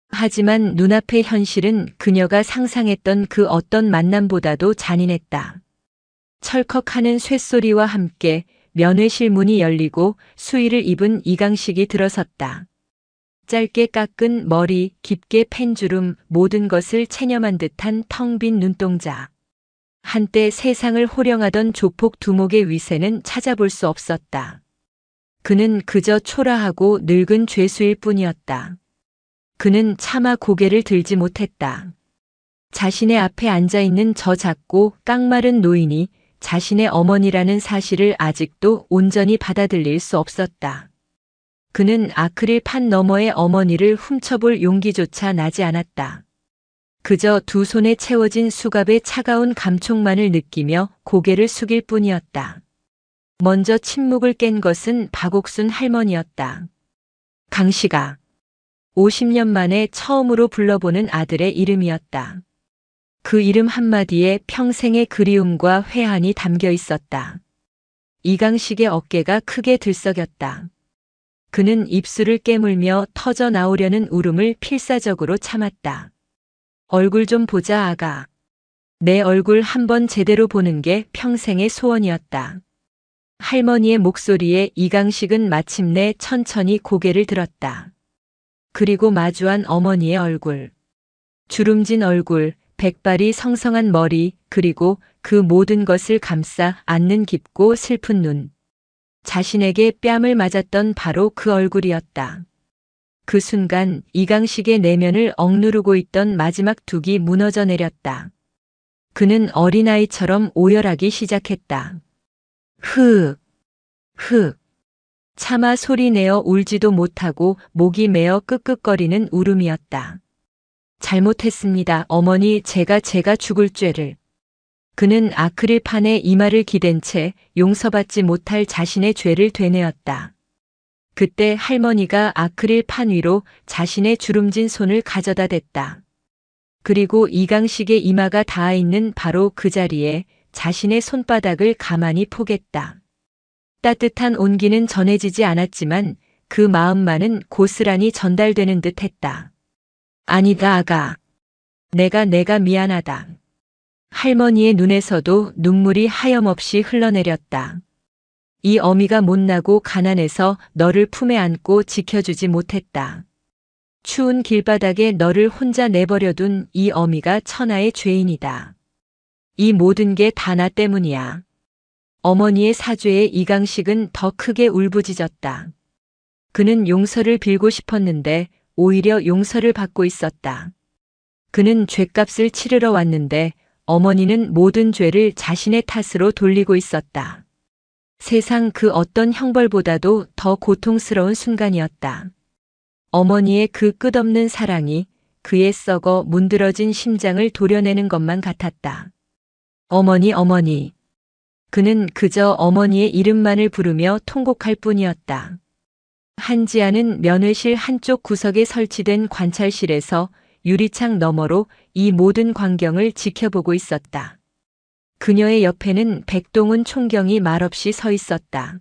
하지만 눈앞의 현실은 그녀가 상상했던 그 어떤 만남보다도 잔인했다. 철컥하는 쇳소리와 함께 면회실 문이 열리고 수의를 입은 이강식이 들어섰다. 짧게 깎은 머리, 깊게 팬 주름, 모든 것을 체념한 듯한 텅 빈 눈동자. 한때 세상을 호령하던 조폭 두목의 위세는 찾아볼 수 없었다. 그는 그저 초라하고 늙은 죄수일 뿐이었다. 그는 차마 고개를 들지 못했다. 자신의 앞에 앉아있는 저 작고 깡마른 노인이 자신의 어머니라는 사실을 아직도 온전히 받아들일 수 없었다. 그는 아크릴판 너머의 어머니를 훔쳐볼 용기조차 나지 않았다. 그저 두 손에 채워진 수갑의 차가운 감촉만을 느끼며 고개를 숙일 뿐이었다. 먼저 침묵을 깬 것은 박옥순 할머니였다. 강식아. 50년 만에 처음으로 불러보는 아들의 이름이었다. 그 이름 한마디에 평생의 그리움과 회한이 담겨 있었다. 이강식의 어깨가 크게 들썩였다. 그는 입술을 깨물며 터져 나오려는 울음을 필사적으로 참았다. 얼굴 좀 보자, 아가. 내 얼굴 한번 제대로 보는 게 평생의 소원이었다. 할머니의 목소리에 이강식은 마침내 천천히 고개를 들었다. 그리고 마주한 어머니의 얼굴. 주름진 얼굴, 백발이 성성한 머리, 그리고 그 모든 것을 감싸 안는 깊고 슬픈 눈. 자신에게 뺨을 맞았던 바로 그 얼굴이었다. 그 순간 이강식의 내면을 억누르고 있던 마지막 둑이 무너져 내렸다. 그는 어린아이처럼 오열하기 시작했다. 흐, 흐. 차마 소리내어 울지도 못하고 목이 메어 끄끄거리는 울음이었다. 잘못했습니다, 어머니. 제가 죽을 죄를. 그는 아크릴판에 이마를 기댄 채 용서받지 못할 자신의 죄를 되뇌었다. 그때 할머니가 아크릴판 위로 자신의 주름진 손을 가져다 댔다. 그리고 이강식의 이마가 닿아 있는 바로 그 자리에 자신의 손바닥을 가만히 포겠다. 따뜻한 온기는 전해지지 않았지만 그 마음만은 고스란히 전달되는 듯 했다. 아니다, 아가. 내가 미안하다. 할머니의 눈에서도 눈물이 하염없이 흘러내렸다. 이 어미가 못나고 가난해서 너를 품에 안고 지켜주지 못했다. 추운 길바닥에 너를 혼자 내버려둔 이 어미가 천하의 죄인이다. 이 모든 게 다 나 때문이야. 어머니의 사죄에 이강식은 더 크게 울부짖었다. 그는 용서를 빌고 싶었는데 오히려 용서를 받고 있었다. 그는 죄값을 치르러 왔는데 어머니는 모든 죄를 자신의 탓으로 돌리고 있었다. 세상 그 어떤 형벌보다도 더 고통스러운 순간이었다. 어머니의 그 끝없는 사랑이 그의 썩어 문드러진 심장을 도려내는 것만 같았다. 어머니. 그는 그저 어머니의 이름만을 부르며 통곡할 뿐이었다. 한지아는 면회실 한쪽 구석에 설치된 관찰실에서 유리창 너머로 이 모든 광경을 지켜보고 있었다. 그녀의 옆에는 백동훈 총경이 말없이 서 있었다.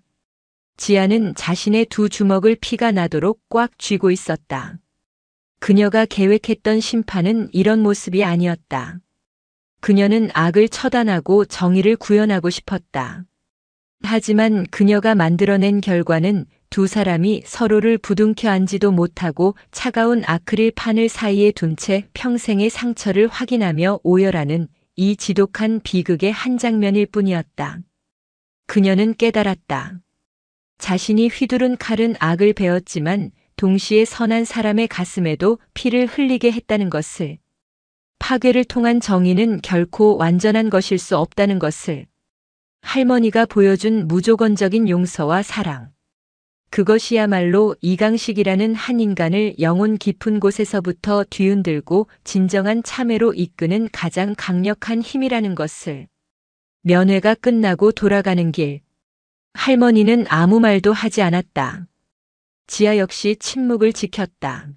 지아는 자신의 두 주먹을 피가 나도록 꽉 쥐고 있었다. 그녀가 계획했던 심판은 이런 모습이 아니었다. 그녀는 악을 처단하고 정의를 구현하고 싶었다. 하지만 그녀가 만들어낸 결과는 두 사람이 서로를 부둥켜 안지도 못하고 차가운 아크릴 판을 사이에 둔 채 평생의 상처를 확인하며 오열하는 이 지독한 비극의 한 장면일 뿐이었다. 그녀는 깨달았다. 자신이 휘두른 칼은 악을 베었지만 동시에 선한 사람의 가슴에도 피를 흘리게 했다는 것을. 파괴를 통한 정의는 결코 완전한 것일 수 없다는 것을. 할머니가 보여준 무조건적인 용서와 사랑. 그것이야말로 이강식이라는 한 인간을 영혼 깊은 곳에서부터 뒤흔들고 진정한 참회로 이끄는 가장 강력한 힘이라는 것을. 면회가 끝나고 돌아가는 길. 할머니는 아무 말도 하지 않았다. 지아 역시 침묵을 지켰다.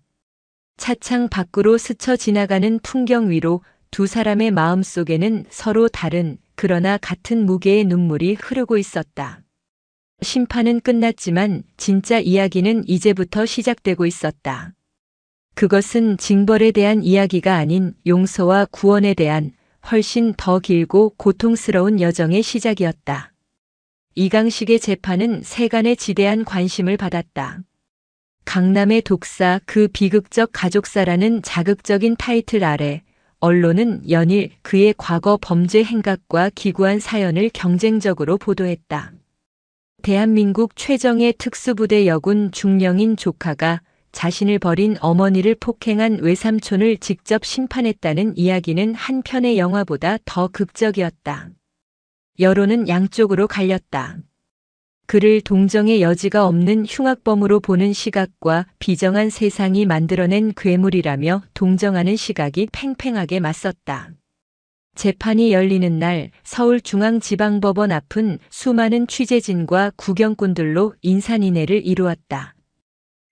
차창 밖으로 스쳐 지나가는 풍경 위로 두 사람의 마음속에는 서로 다른 그러나 같은 무게의 눈물이 흐르고 있었다. 심판은 끝났지만 진짜 이야기는 이제부터 시작되고 있었다. 그것은 징벌에 대한 이야기가 아닌 용서와 구원에 대한 훨씬 더 길고 고통스러운 여정의 시작이었다. 이강식의 재판은 세간의 지대한 관심을 받았다. 강남의 독사 그 비극적 가족사라는 자극적인 타이틀 아래 언론은 연일 그의 과거 범죄 행각과 기구한 사연을 경쟁적으로 보도했다. 대한민국 최정예 특수부대 여군 중령인 조카가 자신을 버린 어머니를 폭행한 외삼촌을 직접 심판했다는 이야기는 한 편의 영화보다 더 극적이었다. 여론은 양쪽으로 갈렸다. 그를 동정의 여지가 없는 흉악범으로 보는 시각과 비정한 세상이 만들어낸 괴물이라며 동정하는 시각이 팽팽하게 맞섰다. 재판이 열리는 날 서울중앙지방법원 앞은 수많은 취재진과 구경꾼들로 인산인해를 이루었다.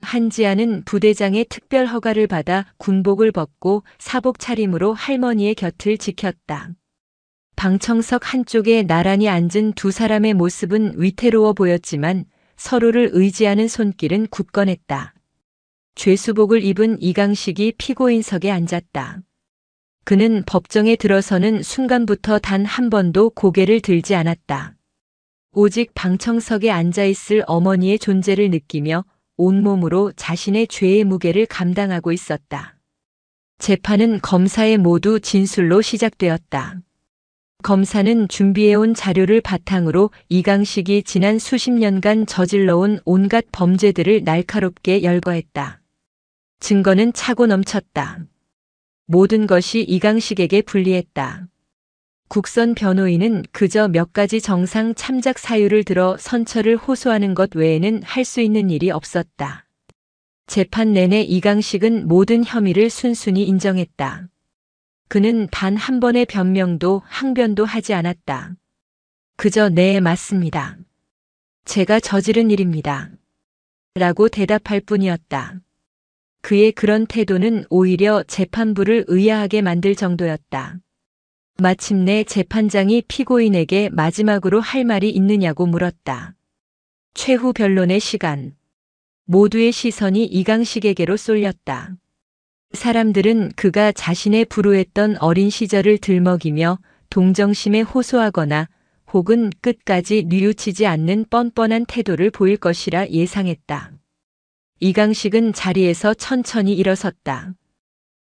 한지아는 부대장의 특별 허가를 받아 군복을 벗고 사복 차림으로 할머니의 곁을 지켰다. 방청석 한쪽에 나란히 앉은 두 사람의 모습은 위태로워 보였지만 서로를 의지하는 손길은 굳건했다. 죄수복을 입은 이강식이 피고인석에 앉았다. 그는 법정에 들어서는 순간부터 단 한 번도 고개를 들지 않았다. 오직 방청석에 앉아있을 어머니의 존재를 느끼며 온몸으로 자신의 죄의 무게를 감당하고 있었다. 재판은 검사의 모두 진술로 시작되었다. 검사는 준비해온 자료를 바탕으로 이강식이 지난 수십 년간 저질러온 온갖 범죄들을 날카롭게 열거했다. 증거는 차고 넘쳤다. 모든 것이 이강식에게 불리했다. 국선 변호인은 그저 몇 가지 정상 참작 사유를 들어 선처를 호소하는 것 외에는 할 수 있는 일이 없었다. 재판 내내 이강식은 모든 혐의를 순순히 인정했다. 그는 단 한 번의 변명도 항변도 하지 않았다. 그저 네, 맞습니다. 제가 저지른 일입니다. 라고 대답할 뿐이었다. 그의 그런 태도는 오히려 재판부를 의아하게 만들 정도였다. 마침내 재판장이 피고인에게 마지막으로 할 말이 있느냐고 물었다. 최후 변론의 시간. 모두의 시선이 이강식에게로 쏠렸다. 사람들은 그가 자신의 불우했던 어린 시절을 들먹이며 동정심에 호소하거나 혹은 끝까지 뉘우치지 않는 뻔뻔한 태도를 보일 것이라 예상했다. 이강식은 자리에서 천천히 일어섰다.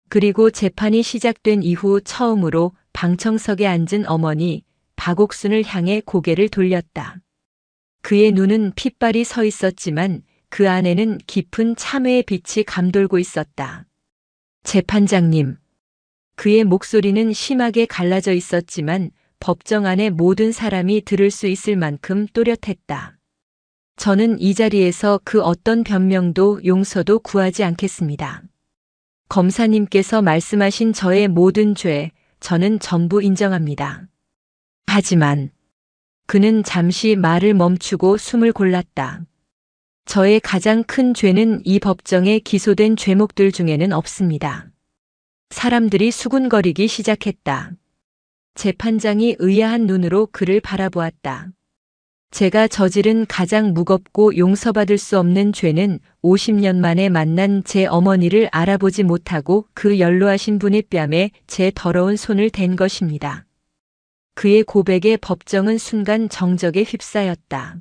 그리고 재판이 시작된 이후 처음으로 방청석에 앉은 어머니 박옥순을 향해 고개를 돌렸다. 그의 눈은 핏발이 서 있었지만 그 안에는 깊은 참회의 빛이 감돌고 있었다. 재판장님. 그의 목소리는 심하게 갈라져 있었지만 법정 안의 모든 사람이 들을 수 있을 만큼 또렷했다. 저는 이 자리에서 그 어떤 변명도 용서도 구하지 않겠습니다. 검사님께서 말씀하신 저의 모든 죄, 저는 전부 인정합니다. 하지만 그는 잠시 말을 멈추고 숨을 골랐다. 저의 가장 큰 죄는 이 법정에 기소된 죄목들 중에는 없습니다. 사람들이 수군거리기 시작했다. 재판장이 의아한 눈으로 그를 바라보았다. 제가 저지른 가장 무겁고 용서받을 수 없는 죄는 50년 만에 만난 제 어머니를 알아보지 못하고 그 연로하신 분의 뺨에 제 더러운 손을 댄 것입니다. 그의 고백에 법정은 순간 정적에 휩싸였다.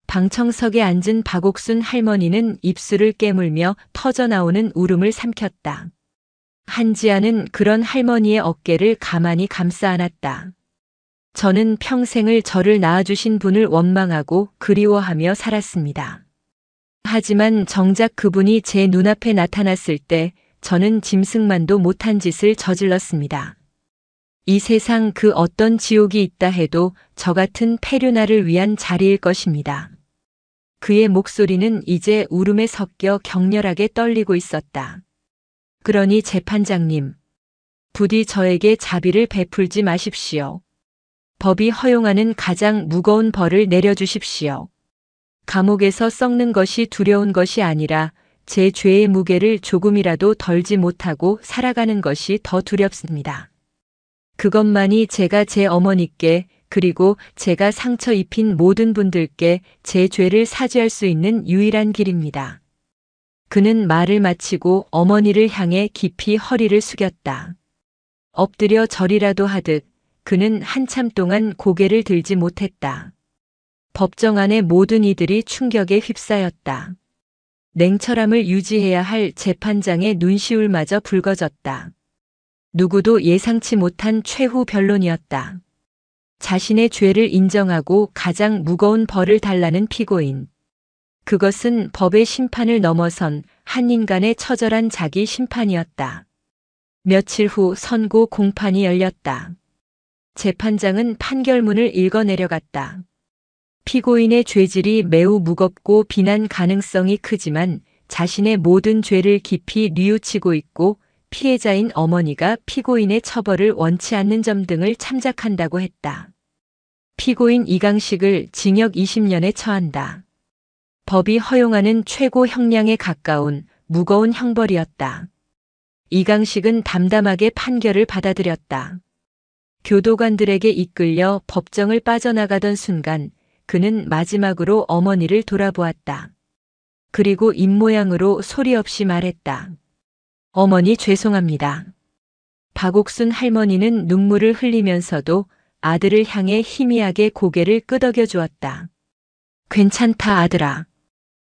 방청석에 앉은 박옥순 할머니는 입술을 깨물며 터져나오는 울음을 삼켰다. 한지아는 그런 할머니의 어깨를 가만히 감싸 안았다. 저는 평생을 저를 낳아주신 분을 원망하고 그리워하며 살았습니다. 하지만 정작 그분이 제 눈앞에 나타났을 때 저는 짐승만도 못한 짓을 저질렀습니다. 이 세상 그 어떤 지옥이 있다 해도 저 같은 페류나를 위한 자리일 것입니다. 그의 목소리는 이제 울음에 섞여 격렬하게 떨리고 있었다. 그러니 재판장님, 부디 저에게 자비를 베풀지 마십시오. 법이 허용하는 가장 무거운 벌을 내려주십시오. 감옥에서 썩는 것이 두려운 것이 아니라 제 죄의 무게를 조금이라도 덜지 못하고 살아가는 것이 더 두렵습니다. 그것만이 제가 제 어머니께 그리고 제가 상처 입힌 모든 분들께 제 죄를 사죄할 수 있는 유일한 길입니다. 그는 말을 마치고 어머니를 향해 깊이 허리를 숙였다. 엎드려 절이라도 하듯 그는 한참 동안 고개를 들지 못했다. 법정 안의 모든 이들이 충격에 휩싸였다. 냉철함을 유지해야 할 재판장의 눈시울마저 붉어졌다. 누구도 예상치 못한 최후 변론이었다. 자신의 죄를 인정하고 가장 무거운 벌을 달라는 피고인. 그것은 법의 심판을 넘어선 한 인간의 처절한 자기 심판이었다. 며칠 후 선고 공판이 열렸다. 재판장은 판결문을 읽어 내려갔다. 피고인의 죄질이 매우 무겁고 비난 가능성이 크지만 자신의 모든 죄를 깊이 뉘우치고 있고 피해자인 어머니가 피고인의 처벌을 원치 않는 점 등을 참작한다고 했다. 피고인 이강식을 징역 20년에 처한다. 법이 허용하는 최고 형량에 가까운 무거운 형벌이었다. 이강식은 담담하게 판결을 받아들였다. 교도관들에게 이끌려 법정을 빠져나가던 순간 그는 마지막으로 어머니를 돌아보았다. 그리고 입모양으로 소리 없이 말했다. 어머니 죄송합니다. 박옥순 할머니는 눈물을 흘리면서도 아들을 향해 희미하게 고개를 끄덕여 주었다. 괜찮다 아들아.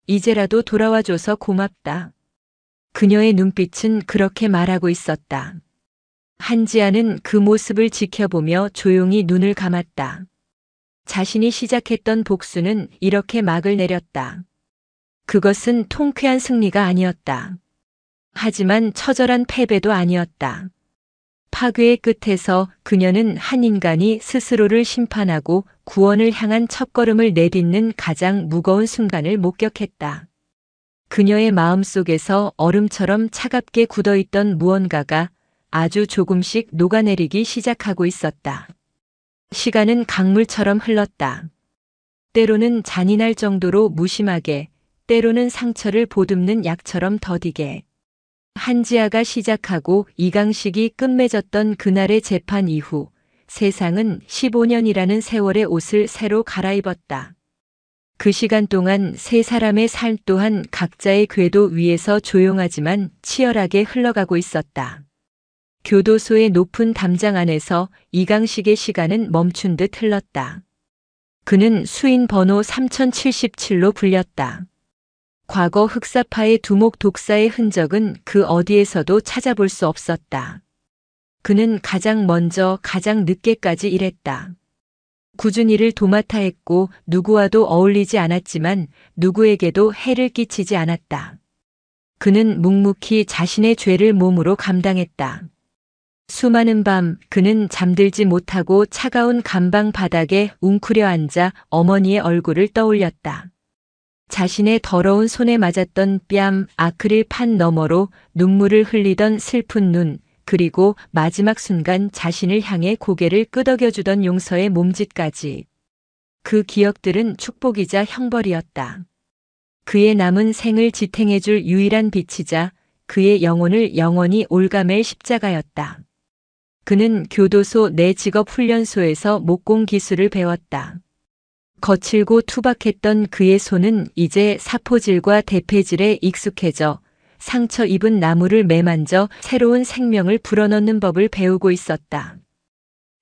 이제라도 돌아와줘서 고맙다. 그녀의 눈빛은 그렇게 말하고 있었다. 한지아는 그 모습을 지켜보며 조용히 눈을 감았다. 자신이 시작했던 복수는 이렇게 막을 내렸다. 그것은 통쾌한 승리가 아니었다. 하지만 처절한 패배도 아니었다. 파괴의 끝에서 그녀는 한 인간이 스스로를 심판하고 구원을 향한 첫걸음을 내딛는 가장 무거운 순간을 목격했다. 그녀의 마음속에서 얼음처럼 차갑게 굳어있던 무언가가 아주 조금씩 녹아내리기 시작하고 있었다. 시간은 강물처럼 흘렀다. 때로는 잔인할 정도로 무심하게, 때로는 상처를 보듬는 약처럼 더디게. 한지아가 시작하고 이강식이 끝맺었던 그날의 재판 이후 세상은 15년이라는 세월의 옷을 새로 갈아입었다. 그 시간 동안 세 사람의 삶 또한 각자의 궤도 위에서 조용하지만 치열하게 흘러가고 있었다. 교도소의 높은 담장 안에서 이강식의 시간은 멈춘 듯 흘렀다. 그는 수인 번호 3077로 불렸다. 과거 흑사파의 두목 독사의 흔적은 그 어디에서도 찾아볼 수 없었다. 그는 가장 먼저 가장 늦게까지 일했다. 꾸준히 일을 도맡아 했고 누구와도 어울리지 않았지만 누구에게도 해를 끼치지 않았다. 그는 묵묵히 자신의 죄를 몸으로 감당했다. 수많은 밤 그는 잠들지 못하고 차가운 감방 바닥에 웅크려 앉아 어머니의 얼굴을 떠올렸다. 자신의 더러운 손에 맞았던 뺨, 아크릴판 너머로 눈물을 흘리던 슬픈 눈, 그리고 마지막 순간 자신을 향해 고개를 끄덕여주던 용서의 몸짓까지. 그 기억들은 축복이자 형벌이었다. 그의 남은 생을 지탱해줄 유일한 빛이자 그의 영혼을 영원히 올가맬 십자가였다. 그는 교도소 내 직업훈련소에서 목공 기술을 배웠다. 거칠고 투박했던 그의 손은 이제 사포질과 대패질에 익숙해져 상처 입은 나무를 매만져 새로운 생명을 불어넣는 법을 배우고 있었다.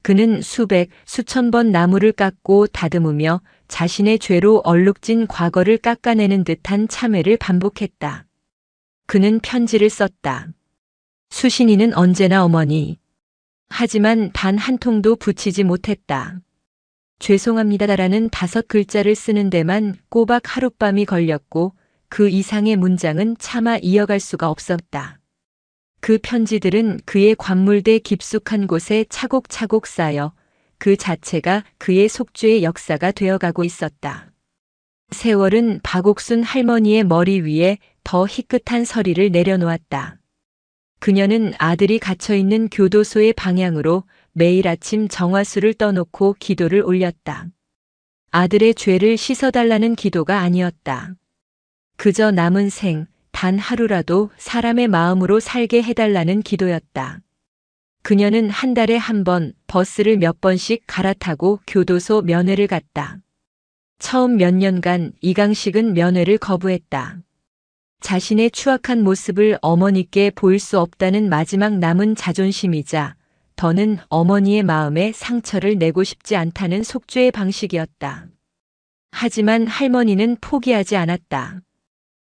그는 수천 번 나무를 깎고 다듬으며 자신의 죄로 얼룩진 과거를 깎아내는 듯한 참회를 반복했다. 그는 편지를 썼다. 수신이는 언제나 어머니. 하지만 단 한 통도 붙이지 못했다. 죄송합니다라는 5글자를 쓰는 데만 꼬박 하룻밤이 걸렸고 그 이상의 문장은 차마 이어갈 수가 없었다. 그 편지들은 그의 관물대 깊숙한 곳에 차곡차곡 쌓여 그 자체가 그의 속죄의 역사가 되어가고 있었다. 세월은 박옥순 할머니의 머리 위에 더 희끗한 서리를 내려놓았다. 그녀는 아들이 갇혀있는 교도소의 방향으로 매일 아침 정화수를 떠놓고 기도를 올렸다. 아들의 죄를 씻어달라는 기도가 아니었다. 그저 남은 생, 단 하루라도 사람의 마음으로 살게 해달라는 기도였다. 그녀는 한 달에 한 번 버스를 몇 번씩 갈아타고 교도소 면회를 갔다. 처음 몇 년간 이강식은 면회를 거부했다. 자신의 추악한 모습을 어머니께 보일 수 없다는 마지막 남은 자존심이자 더는 어머니의 마음에 상처를 내고 싶지 않다는 속죄의 방식이었다. 하지만 할머니는 포기하지 않았다.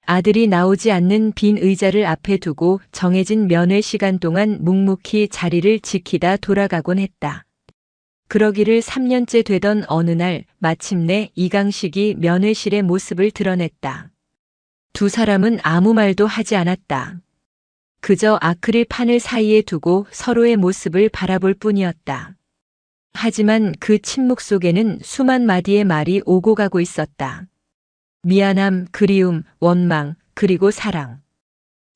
아들이 나오지 않는 빈 의자를 앞에 두고 정해진 면회 시간 동안 묵묵히 자리를 지키다 돌아가곤 했다. 그러기를 3년째 되던 어느 날 마침내 이강식이 면회실의 모습을 드러냈다. 두 사람은 아무 말도 하지 않았다. 그저 아크릴판을 사이에 두고 서로의 모습을 바라볼 뿐이었다. 하지만 그 침묵 속에는 수만 마디의 말이 오고 가고 있었다. 미안함, 그리움, 원망, 그리고 사랑.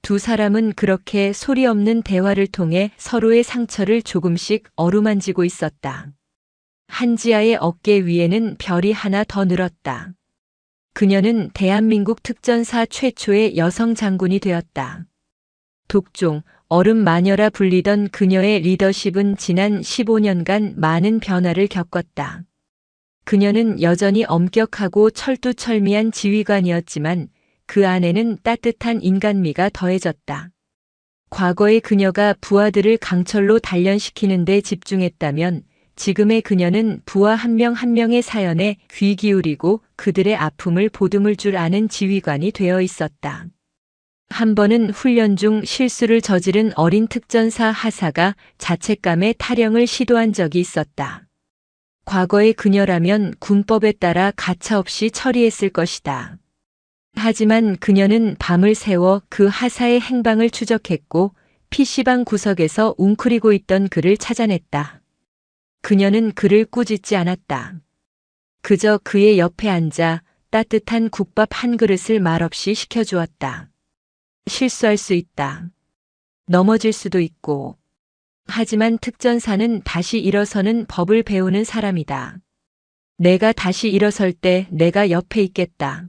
두 사람은 그렇게 소리 없는 대화를 통해 서로의 상처를 조금씩 어루만지고 있었다. 한지아의 어깨 위에는 별이 하나 더 늘었다. 그녀는 대한민국 특전사 최초의 여성 장군이 되었다. 독종, 얼음 마녀라 불리던 그녀의 리더십은 지난 15년간 많은 변화를 겪었다. 그녀는 여전히 엄격하고 철두철미한 지휘관이었지만 그 안에는 따뜻한 인간미가 더해졌다. 과거의 그녀가 부하들을 강철로 단련시키는 데 집중했다면 지금의 그녀는 부하 한 명 한 명의 사연에 귀 기울이고 그들의 아픔을 보듬을 줄 아는 지휘관이 되어 있었다. 한 번은 훈련 중 실수를 저지른 어린 특전사 하사가 자책감에 탈영을 시도한 적이 있었다. 과거의 그녀라면 군법에 따라 가차없이 처리했을 것이다. 하지만 그녀는 밤을 새워 그 하사의 행방을 추적했고 PC방 구석에서 웅크리고 있던 그를 찾아냈다. 그녀는 그를 꾸짖지 않았다. 그저 그의 옆에 앉아 따뜻한 국밥 한 그릇을 말없이 시켜주었다. 실수할 수 있다. 넘어질 수도 있고. 하지만 특전사는 다시 일어서는 법을 배우는 사람이다. 내가 다시 일어설 때 내가 옆에 있겠다.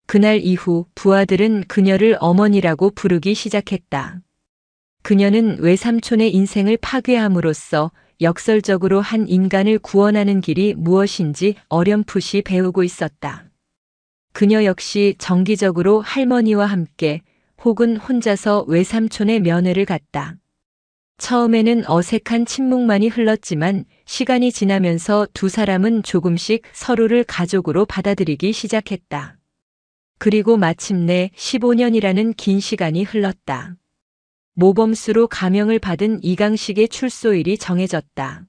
그날 이후 부하들은 그녀를 어머니라고 부르기 시작했다. 그녀는 외삼촌의 인생을 파괴함으로써 역설적으로 한 인간을 구원하는 길이 무엇인지 어렴풋이 배우고 있었다. 그녀 역시 정기적으로 할머니와 함께 혹은 혼자서 외삼촌의 면회를 갔다. 처음에는 어색한 침묵만이 흘렀지만 시간이 지나면서 두 사람은 조금씩 서로를 가족으로 받아들이기 시작했다. 그리고 마침내 15년이라는 긴 시간이 흘렀다. 모범수로 감형을 받은 이강식의 출소일이 정해졌다.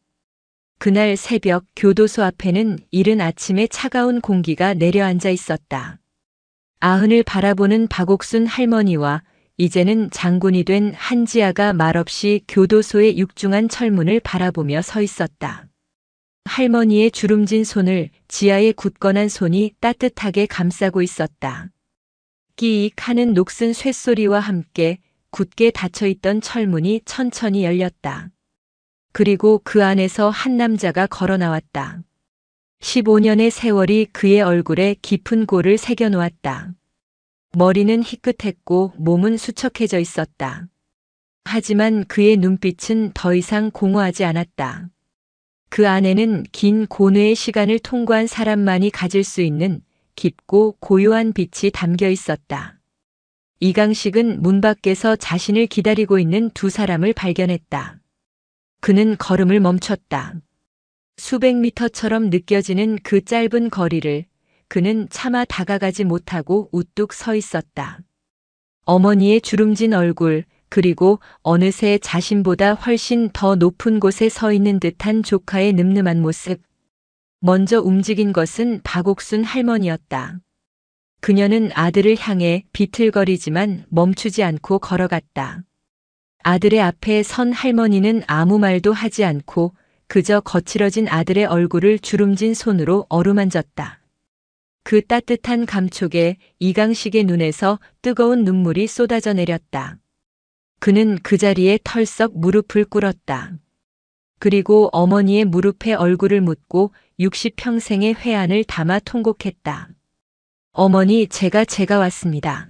그날 새벽 교도소 앞에는 이른 아침에 차가운 공기가 내려앉아 있었다. 아흔을 바라보는 박옥순 할머니와 이제는 장군이 된 한지아가 말없이 교도소의 육중한 철문을 바라보며 서 있었다. 할머니의 주름진 손을 지아의 굳건한 손이 따뜻하게 감싸고 있었다. 끼익 하는 녹슨 쇳소리와 함께 굳게 닫혀있던 철문이 천천히 열렸다. 그리고 그 안에서 한 남자가 걸어 나왔다. 15년의 세월이 그의 얼굴에 깊은 골을 새겨놓았다. 머리는 희끗했고 몸은 수척해져 있었다. 하지만 그의 눈빛은 더 이상 공허하지 않았다. 그 안에는 긴 고뇌의 시간을 통과한 사람만이 가질 수 있는 깊고 고요한 빛이 담겨 있었다. 이강식은 문 밖에서 자신을 기다리고 있는 두 사람을 발견했다. 그는 걸음을 멈췄다. 수백 미터처럼 느껴지는 그 짧은 거리를 그는 차마 다가가지 못하고 우뚝 서 있었다. 어머니의 주름진 얼굴, 그리고 어느새 자신보다 훨씬 더 높은 곳에 서 있는 듯한 조카의 늠름한 모습. 먼저 움직인 것은 박옥순 할머니였다. 그녀는 아들을 향해 비틀거리지만 멈추지 않고 걸어갔다. 아들의 앞에 선 할머니는 아무 말도 하지 않고 그저 거칠어진 아들의 얼굴을 주름진 손으로 어루만졌다. 그 따뜻한 감촉에 이강식의 눈에서 뜨거운 눈물이 쏟아져 내렸다. 그는 그 자리에 털썩 무릎을 꿇었다. 그리고 어머니의 무릎에 얼굴을 묻고 60평생의 회한을 담아 통곡했다. 어머니, 제가 왔습니다.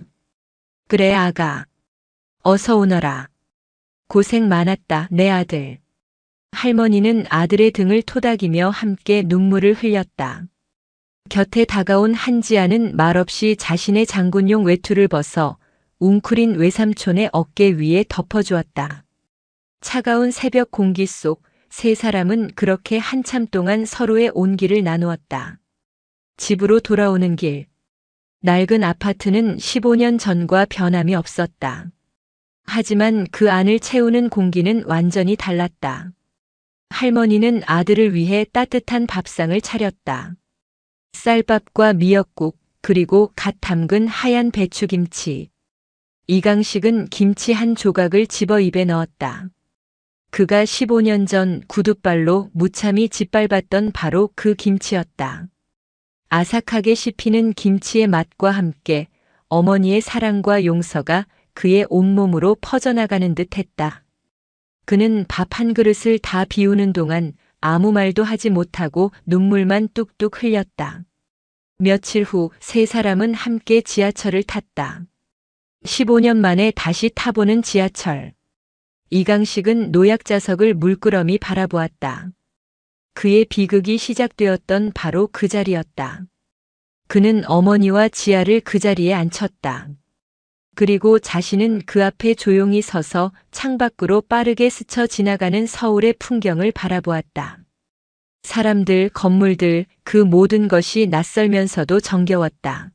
그래, 아가. 어서 오너라. 고생 많았다, 내 아들. 할머니는 아들의 등을 토닥이며 함께 눈물을 흘렸다. 곁에 다가온 한지아는 말없이 자신의 장군용 외투를 벗어 웅크린 외삼촌의 어깨 위에 덮어주었다. 차가운 새벽 공기 속 세 사람은 그렇게 한참 동안 서로의 온기를 나누었다. 집으로 돌아오는 길. 낡은 아파트는 15년 전과 변함이 없었다. 하지만 그 안을 채우는 공기는 완전히 달랐다. 할머니는 아들을 위해 따뜻한 밥상을 차렸다. 쌀밥과 미역국, 그리고 갓 담근 하얀 배추김치. 이강식은 김치 한 조각을 집어 입에 넣었다. 그가 15년 전 구둣발로 무참히 짓밟았던 바로 그 김치였다. 아삭하게 씹히는 김치의 맛과 함께 어머니의 사랑과 용서가 그의 온몸으로 퍼져나가는 듯 했다. 그는 밥 한 그릇을 다 비우는 동안 아무 말도 하지 못하고 눈물만 뚝뚝 흘렸다. 며칠 후 세 사람은 함께 지하철을 탔다. 15년 만에 다시 타보는 지하철. 이강식은 노약자석을 물끄러미 바라보았다. 그의 비극이 시작되었던 바로 그 자리였다. 그는 어머니와 지아를 그 자리에 앉혔다. 그리고 자신은 그 앞에 조용히 서서 창밖으로 빠르게 스쳐 지나가는 서울의 풍경을 바라보았다. 사람들, 건물들, 그 모든 것이 낯설면서도 정겨웠다.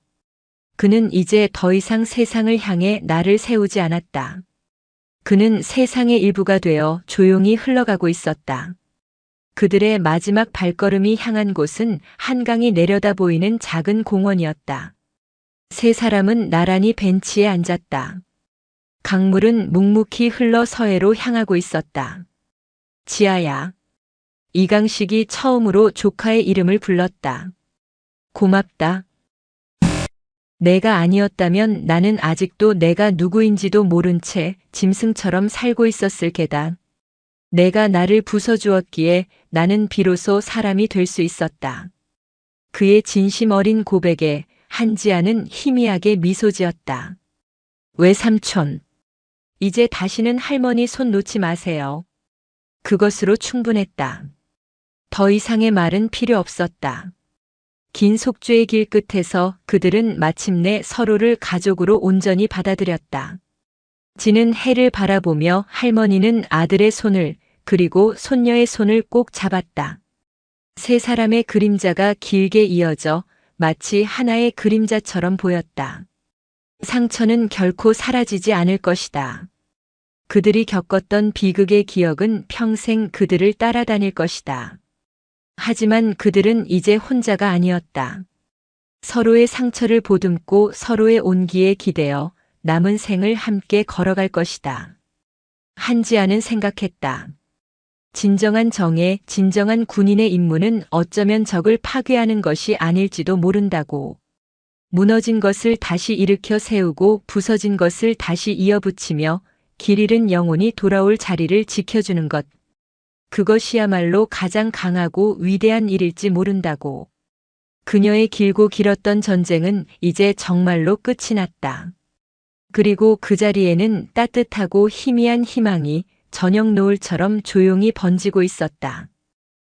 그는 이제 더 이상 세상을 향해 나를 세우지 않았다. 그는 세상의 일부가 되어 조용히 흘러가고 있었다. 그들의 마지막 발걸음이 향한 곳은 한강이 내려다 보이는 작은 공원이었다. 세 사람은 나란히 벤치에 앉았다. 강물은 묵묵히 흘러 서해로 향하고 있었다. 지아야. 이강식이 처음으로 조카의 이름을 불렀다. 고맙다. 내가 아니었다면 나는 아직도 내가 누구인지도 모른 채 짐승처럼 살고 있었을 게다. 내가 나를 부숴주었기에 나는 비로소 사람이 될 수 있었다. 그의 진심 어린 고백에 한지아는 희미하게 미소 지었다. 외삼촌. 이제 다시는 할머니 손 놓지 마세요. 그것으로 충분했다. 더 이상의 말은 필요 없었다. 긴 속죄의 길 끝에서 그들은 마침내 서로를 가족으로 온전히 받아들였다. 지는 해를 바라보며 할머니는 아들의 손을 그리고 손녀의 손을 꼭 잡았다. 세 사람의 그림자가 길게 이어져 마치 하나의 그림자처럼 보였다. 상처는 결코 사라지지 않을 것이다. 그들이 겪었던 비극의 기억은 평생 그들을 따라다닐 것이다. 하지만 그들은 이제 혼자가 아니었다. 서로의 상처를 보듬고 서로의 온기에 기대어 남은 생을 함께 걸어갈 것이다. 한지아는 생각했다. 진정한 정예, 진정한 군인의 임무는 어쩌면 적을 파괴하는 것이 아닐지도 모른다고. 무너진 것을 다시 일으켜 세우고 부서진 것을 다시 이어붙이며 길 잃은 영혼이 돌아올 자리를 지켜주는 것. 그것이야말로 가장 강하고 위대한 일일지 모른다고. 그녀의 길고 길었던 전쟁은 이제 정말로 끝이 났다. 그리고 그 자리에는 따뜻하고 희미한 희망이 저녁 노을처럼 조용히 번지고 있었다.